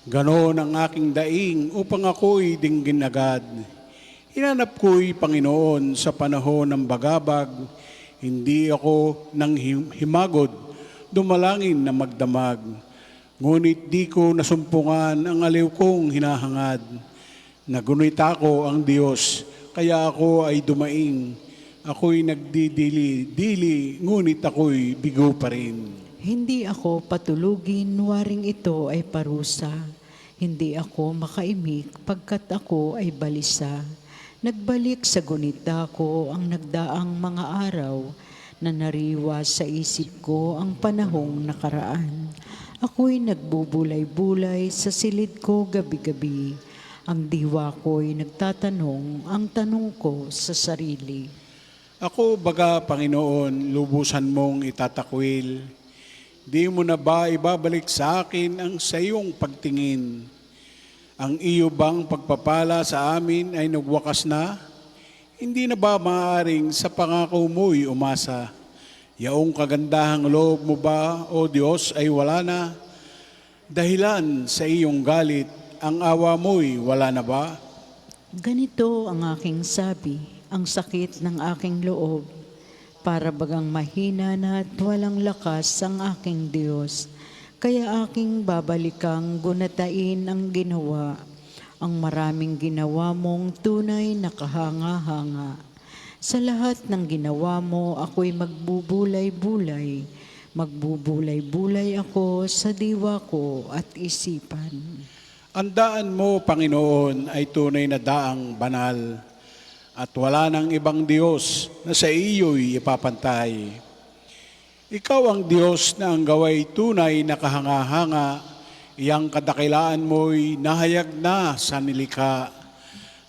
Ganon ang aking daing upang ako'y dinggin agad. Hinanap ko'y Panginoon sa panahon ng bagabag. Hindi ako nang himagod, dumalangin na magdamag. Ngunit di ko nasumpungan ang aliw kong hinahangad. Nagunita ko ang Diyos, kaya ako ay dumaing. Ako'y nagdidili-dili, ngunit ako'y bigo pa rin. Hindi ako patulugin, waring ito ay parusa. Hindi ako makaimik, pagkat ako ay balisa. Nagbalik sa gunita ko ang nagdaang mga araw, na nariwa sa isip ko ang panahong nakaraan. Ako'y nagbubulay-bulay sa silid ko gabi-gabi. Ang diwa ko'y nagtatanong, ang tanong ko sa sarili. Ako baga, Panginoon, lubusan mong itatakwil. Di mo na ba ibabalik sa akin ang sayong pagtingin? Ang iyo bang pagpapala sa amin ay nagwakas na? Hindi na ba maaaring sa pangako mo'y umasa? Yaong kagandahang loob mo ba, O Diyos, ay wala na? Dahilan sa iyong galit, ang awa mo'y wala na ba? Ganito ang aking sabi, ang sakit ng aking loob. Para bagang mahina na at walang lakas ang aking Diyos. Kaya aking babalikang gunatain ang ginawa. Ang maraming ginawa mong tunay na kahanga-hanga. Sa lahat ng ginawa mo, ako'y magbubulay-bulay. Magbubulay-bulay ako sa diwa ko at isipan. Ang daan mo, Panginoon, ay tunay na daang banal, at wala nang ibang Diyos na sa iyo'y ipapantay. Ikaw ang Diyos na ang gaway tunay na kahanga-hanga, iyang kadakilaan mo'y nahayag na sa nilikha.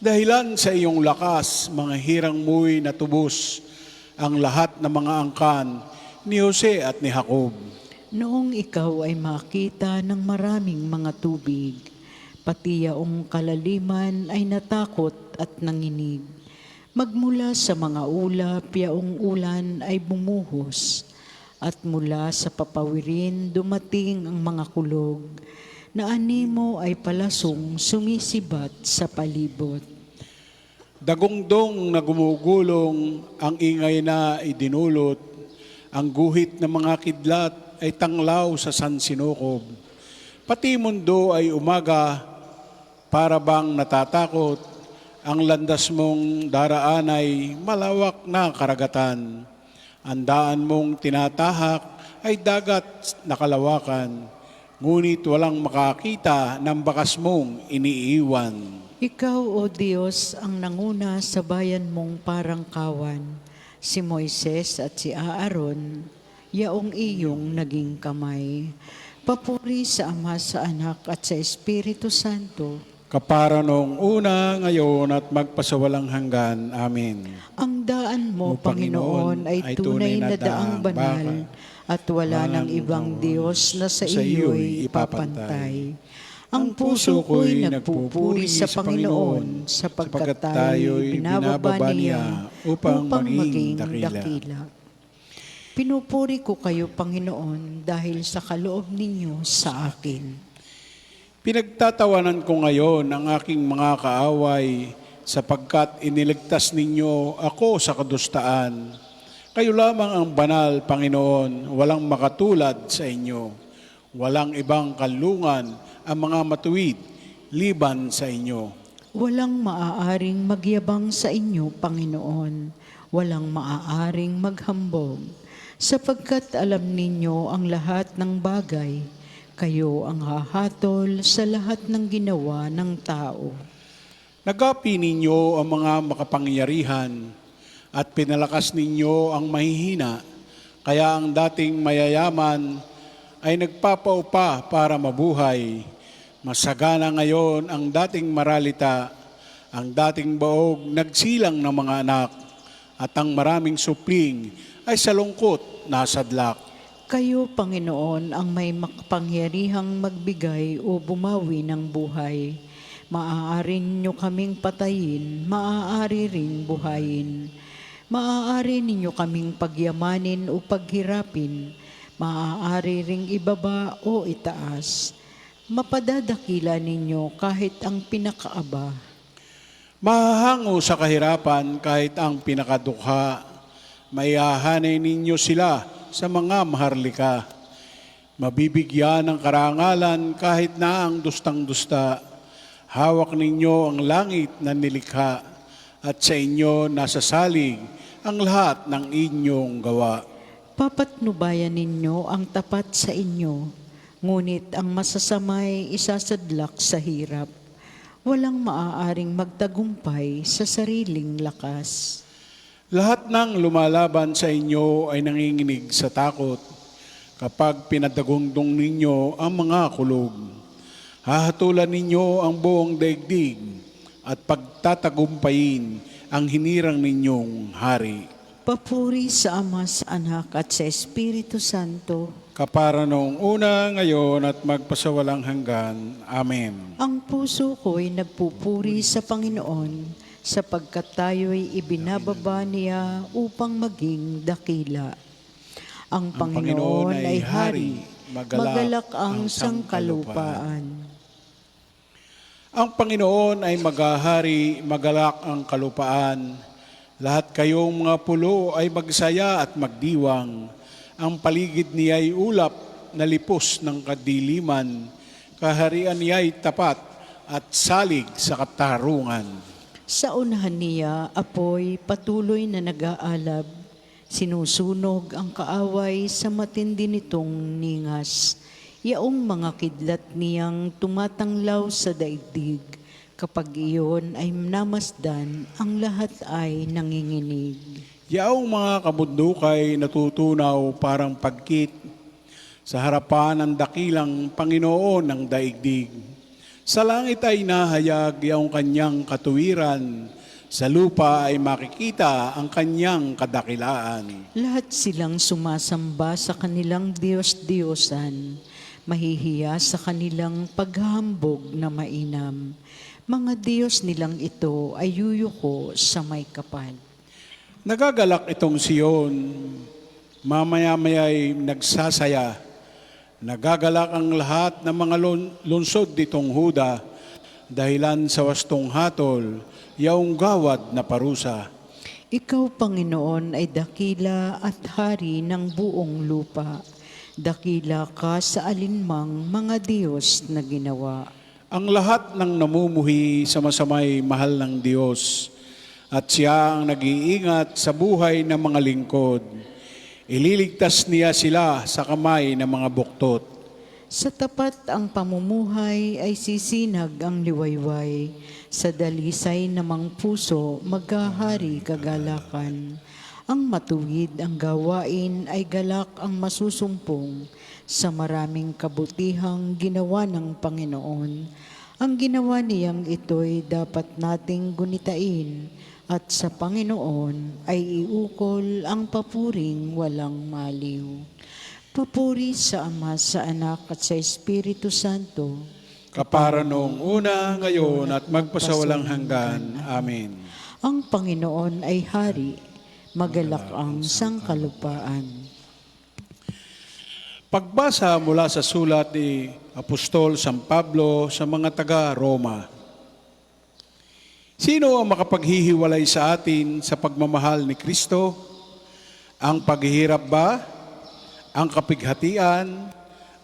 Dahilan sa iyong lakas, mga hirang mo'y natubos ang lahat ng mga angkan ni Jose at ni Jacob. Noong ikaw ay makita ng maraming mga tubig, pati yaong kalaliman ay natakot at nanginig. Magmula sa mga ulap, yaong ulan ay bumuhos, at mula sa papawirin dumating ang mga kulog, na animo ay palasong sumisibat sa palibot. Dagongdong na gumugulong, ang ingay na idinulot, ang guhit ng mga kidlat ay tanglaw sa sansinukob. Pati mundo ay umaga, para bang natatakot, ang landas mong daraan ay malawak na karagatan. Ang daan mong tinatahak ay dagat na kalawakan, ngunit walang makakita ng bakas mong iniiwan. Ikaw, O Diyos, ang nanguna sa bayan mong parang kawan, si Moises at si Aaron, yaong iyong naging kamay. Papuri sa Ama, sa Anak at sa Espiritu Santo, Kapara noong una, ngayon at magpasawalang hanggan. Amen. ang daan mo, Panginoon, ay tunay na daang banal, at wala nang ibang Diyos na sa iyo'y ipapantay. Ang puso ko'y nagpupuri sa Panginoon, sapagkat tayo'y binababa niya upang maging dakila. Pinupuri ko kayo, Panginoon, dahil sa kaloob ninyo sa akin. Pinagtatawanan ko ngayon ang aking mga kaaway, sapagkat iniligtas ninyo ako sa kadustaan. Kayo lamang ang banal, Panginoon, walang makatulad sa inyo. Walang ibang kanlungan ang mga matuwid, liban sa inyo. Walang maaaring magyabang sa inyo, Panginoon. Walang maaaring maghambog, sapagkat alam ninyo ang lahat ng bagay. Kayo ang hahatol sa lahat ng ginawa ng tao. Nagapi ninyo ang mga makapangyarihan at pinalakas ninyo ang mahihina, kaya ang dating mayayaman ay nagpapaupa para mabuhay. Masagana ngayon ang dating maralita, ang dating baog nagsilang ng mga anak, at ang maraming supling ay sa lungkot nasadlak. Kayo, Panginoon, ang may makapangyarihang magbigay o bumawi ng buhay. Maaari ninyo kaming patayin, maaari ring buhayin. Maaari ninyo kaming pagyamanin o paghirapin, maaari ring ibaba o itaas. Mapadadakila ninyo kahit ang pinakaaba. Mahahango sa kahirapan kahit ang pinakadukha. Maihahanay ninyo sila sa mga maharlika. Mabibigyan ng karangalan kahit na ang dustang-dusta. Hawak ninyo ang langit na nilikha at sa inyo nasasalig ang lahat ng inyong gawa. Papatnubayan ninyo ang tapat sa inyo, ngunit ang masasamay isasadlak sa hirap. Walang maaaring magtagumpay sa sariling lakas. Lahat ng lumalaban sa inyo ay nanginginig sa takot kapag pinadagundong ninyo ang mga kulog. Hahatulan ninyo ang buong daigdig at pagtatagumpayin ang hinirang ninyong hari. Papuri sa Ama, sa Anak at sa Espiritu Santo. Kapara noong una, ngayon at magpasawalang hanggan. Amen. Ang puso ko'y nagpupuri sa Panginoon sapagkat tayo'y ibinababa niya upang maging dakila. Ang Panginoon ay hari, magalak ang sangkalupaan. Ang Panginoon ay maghahari, magalak ang kalupaan. Lahat kayong mga pulo ay magsaya at magdiwang. Ang paligid niya ay ulap na lipos ng kadiliman. Kaharian niya ay tapat at salig sa katarungan. Sa unahan niya, apoy patuloy na nag-aalab. Sinusunog ang kaaway sa matindi nitong ningas. Yaong mga kidlat niyang tumatanglaw sa daigdig. Kapag iyon ay namasdan, ang lahat ay nanginginig. Yaong mga kabundukay natutunaw parang pagkit sa harapan ng dakilang Panginoon ng daigdig. Sa langit ay nahayag yaong kanyang katuwiran, sa lupa ay makikita ang kanyang kadakilaan. Lahat silang sumasamba sa kanilang Diyos-Diyosan, mahihiya sa kanilang paghahambog na mainam. Mga Diyos nilang ito ay yuyuko sa may kapal. Nagagalak itong Siyon, mamaya-maya'y nagsasaya. Nagagalak ang lahat ng mga lungsod ditong Huda, dahilan sa wastong hatol, yaong gawad na parusa. Ikaw, Panginoon, ay dakila at hari ng buong lupa. Dakila ka sa alinmang mga Diyos na ginawa. Ang lahat ng namumuhi sa masamay mahal ng Diyos, at siya ang nag-iingat sa buhay ng mga lingkod. Ililigtas niya sila sa kamay ng mga buktot. Sa tapat ang pamumuhay ay sisinag ang liwayway. Sa dalisay namang puso maghahari kagalakan. Ang matuwid ang gawain ay galak ang masusumpong. Sa maraming kabutihang ginawa ng Panginoon. Ang ginawa niyang ito'y dapat nating gunitain. At sa Panginoon ay iukol ang papuring walang maliw. Papuri sa Ama, sa Anak at sa Espiritu Santo. Kapara noong una, ngayon at magpasawalang hanggan. Amen. Ang Panginoon ay hari, magalak ang sangkalupaan. Pagbasa mula sa sulat ni Apostol San Pablo sa mga taga-Roma. Sino ang makapaghihiwalay sa atin sa pagmamahal ni Kristo? Ang paghihirap ba? Ang kapighatian?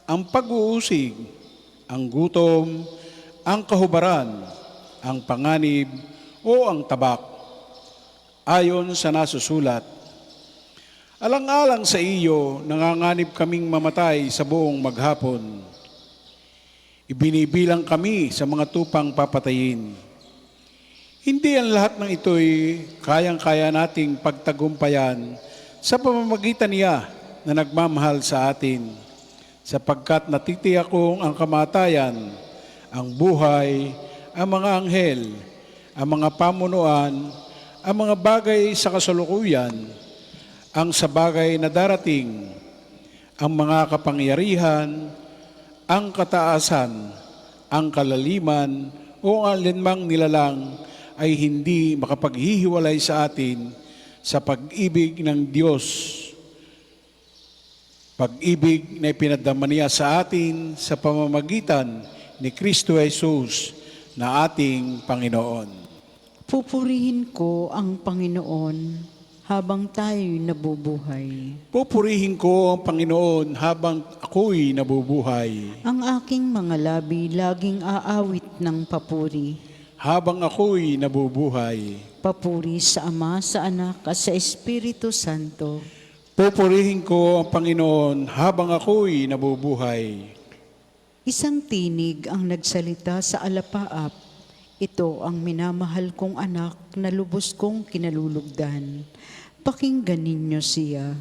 Ang pag-uusig? Ang gutom? Ang kahubaran? Ang panganib? O ang tabak? Ayon sa nasusulat, alang-alang sa iyo, nanganganib kaming mamatay sa buong maghapon. Ibinibilang kami sa mga tupang papatayin. Hindi ang lahat ng ito'y kayang-kaya nating pagtagumpayan sa pamamagitan niya na nagmamahal sa atin, sapagkat natitiyak kong ang kamatayan, ang buhay, ang mga anghel, ang mga pamunuan, ang mga bagay sa kasalukuyan, ang sa bagay na darating, ang mga kapangyarihan, ang kataasan, ang kalaliman, o ang alinmang nilalang ay hindi makapaghihiwalay sa atin sa pag-ibig ng Diyos. Pag-ibig na ipinadama niya sa atin sa pamamagitan ni Kristo Jesus na ating Panginoon. Pupurihin ko ang Panginoon habang tayo'y nabubuhay. Pupurihin ko ang Panginoon habang ako'y nabubuhay. Ang aking mga labi laging aawit ng papuri. Habang ako'y nabubuhay. Papuri sa Ama, sa Anak, at sa Espiritu Santo. Pupurihin ko ang Panginoon habang ako'y nabubuhay. Isang tinig ang nagsalita sa alapaap. Ito ang minamahal kong anak na lubos kong kinalulugdan. Pakinggan ninyo siya.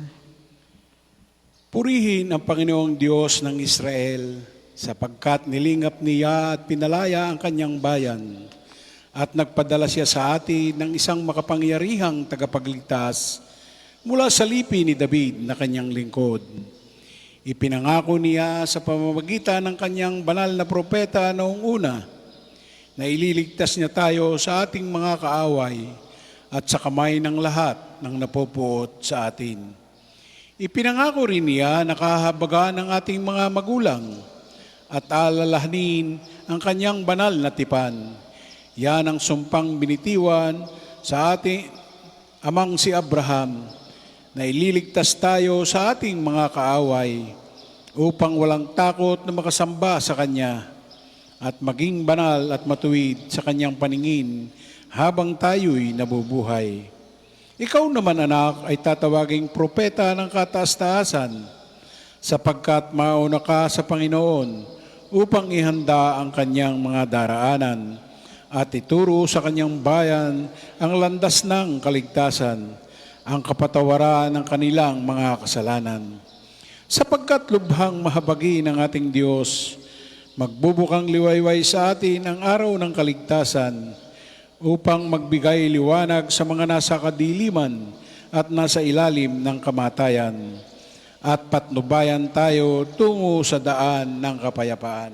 Purihin ang Panginoong Diyos ng Israel, sapagkat nilingap niya at pinalaya ang kanyang bayan, at nagpadala siya sa atin ng isang makapangyarihang tagapagligtas mula sa lipi ni David na kanyang lingkod. Ipinangako niya sa pamamagitan ng kanyang banal na propeta noong una na ililigtas niya tayo sa ating mga kaaway at sa kamay ng lahat ng napopuot sa atin. Ipinangako rin niya na kahabagan ng ating mga magulang at alalahanin ang kanyang banal na tipan. Yan ang sumpang binitiwan sa ating amang si Abraham na ililigtas tayo sa ating mga kaaway upang walang takot na makasamba sa Kanya at maging banal at matuwid sa Kanyang paningin habang tayo'y nabubuhay. Ikaw naman, anak, ay tatawaging propeta ng kataas-taasan, sapagkat mauna ka sa Panginoon upang ihanda ang Kanyang mga daraanan at ituro sa Kanyang bayan ang landas ng kaligtasan, ang kapatawaran ng kanilang mga kasalanan. Sapagkat lubhang mahabagi ng ating Diyos, magbubukang liwayway sa atin ang araw ng kaligtasan upang magbigay liwanag sa mga nasa kadiliman at nasa ilalim ng kamatayan at patnubayan tayo tungo sa daan ng kapayapaan.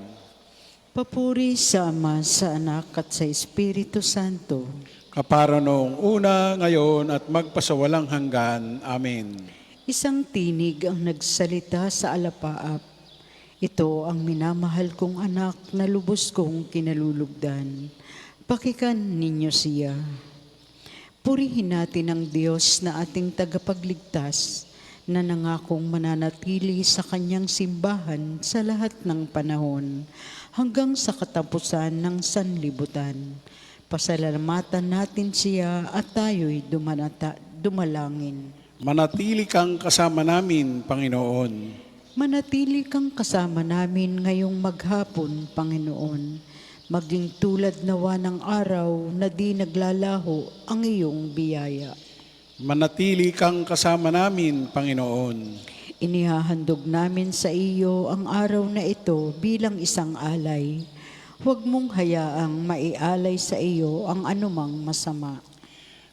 Papuri sa Ama, sa Anak, at sa Espiritu Santo. Kapara noong una, ngayon at magpasawalang hanggan. Amen. Isang tinig ang nagsalita sa alapaap. Ito ang minamahal kong anak na lubos kong kinalulugdan. Pakinggan ninyo siya. Purihin natin ang Diyos na ating tagapagligtas na nangakong mananatili sa kanyang simbahan sa lahat ng panahon hanggang sa katapusan ng sanlibutan. Pasalamatan natin siya at tayo'y dumalangin. Manatili kang kasama namin, Panginoon. Manatili kang kasama namin ngayong maghapon, Panginoon. Maging tulad nawa ng araw na di naglalaho ang iyong biyaya. Manatili kang kasama namin, Panginoon. Inihahandog namin sa iyo ang araw na ito bilang isang alay. Huwag mong hayaang maialay sa iyo ang anumang masama.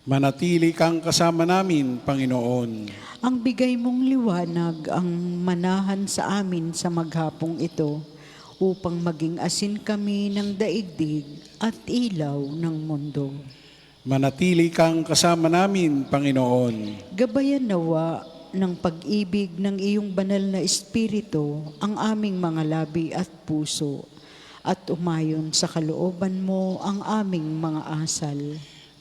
Manatili kang kasama namin, Panginoon. Ang bigay mong liwanag ang manahan sa amin sa maghapong ito upang maging asin kami ng daigdig at ilaw ng mundo. Manatili kang kasama namin, Panginoon. Gabayan nawa ng pag-ibig ng iyong banal na espiritu ang aming mga labi at puso at umayon sa kalooban mo ang aming mga asal.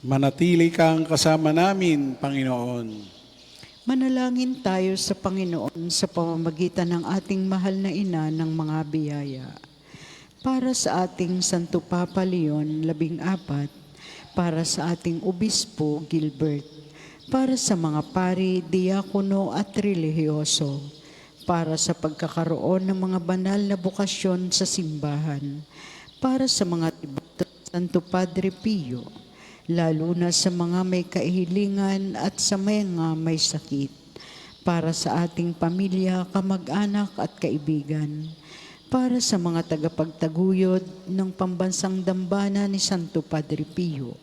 Manatili kang kasama namin, Panginoon. Manalangin tayo sa Panginoon sa pamamagitan ng ating mahal na ina ng mga biyaya. Para sa ating Santo Papa Leon, 14, para sa ating Obispo Gilbert, para sa mga pari, diakono at relihiyoso, para sa pagkakaroon ng mga banal na bukasyon sa simbahan, para sa mga tibato Santo Padre Pio, lalo na sa mga may kahilingan at sa mga may sakit, para sa ating pamilya, kamag-anak at kaibigan, para sa mga tagapagtaguyod ng pambansang dambana ni Santo Padre Pio,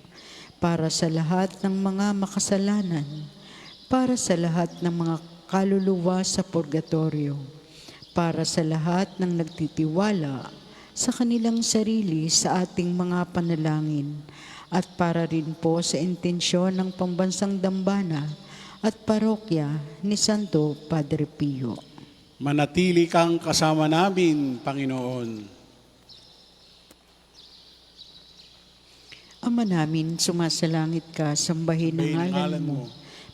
para sa lahat ng mga makasalanan, para sa lahat ng mga kaluluwa sa purgatorio, para sa lahat ng nagtitiwala sa kanilang sarili sa ating mga panalangin, at para rin po sa intensyon ng pambansang dambana at parokya ni Santo Padre Pio. Manatili kang kasama namin, Panginoon. Ama namin, sumasalangit ka, sambahin ang ngalan mo.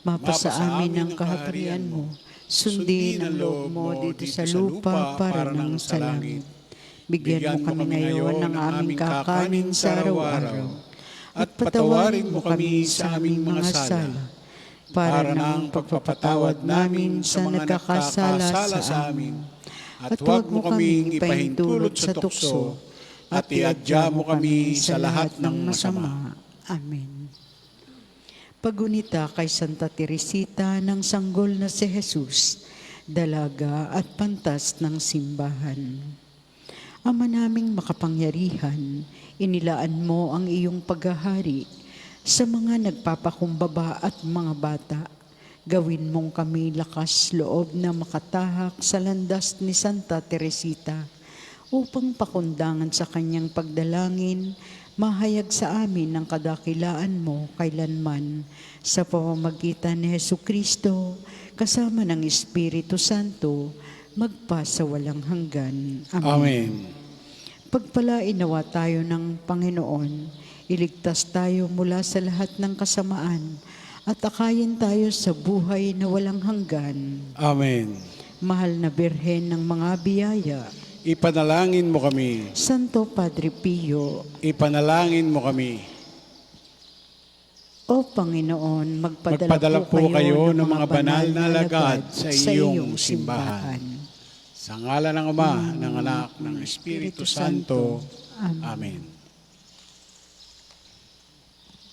Mapasa amin ang kaharian mo. Sundin ang loob mo dito sa lupa para nang sa langit. Bigyan mo kami ngayon ng aming kakanin sa araw-araw. At patawarin mo kami sa aming mga sala, para ng pagpapatawad namin sa nagkakasala sa amin. At huwag mo kaming ipahintulot sa tukso, at iadya mo kami sa lahat ng masama. Amen. Pagunita kay Santa Teresita ng Sanggol na si Jesus, dalaga at pantas ng simbahan. Ama naming makapangyarihan, inilaan mo ang iyong paghahari sa mga nagpapakumbaba at mga bata. Gawin mong kami lakas loob na makatahak sa landas ni Santa Teresita upang pakundangan sa kanyang pagdalangin, mahayag sa amin ang kadakilaan mo kailanman sa pamamagitan ni Jesucristo kasama ng Espiritu Santo magpa sa walang hanggan. Amen. Pagpalain nawa tayo ng Panginoon, iligtas tayo mula sa lahat ng kasamaan at akayin tayo sa buhay na walang hanggan. Amen. Mahal na Birhen ng mga biyaya, Ipanalangin mo kami. Santo Padre Pio, Ipanalangin mo kami. O Panginoon, Magpadala po kayo ng mga banal na alagad sa iyong simbahan. Sa ngala ng Ama, ng Anak, ng Espiritu Santo. Amen.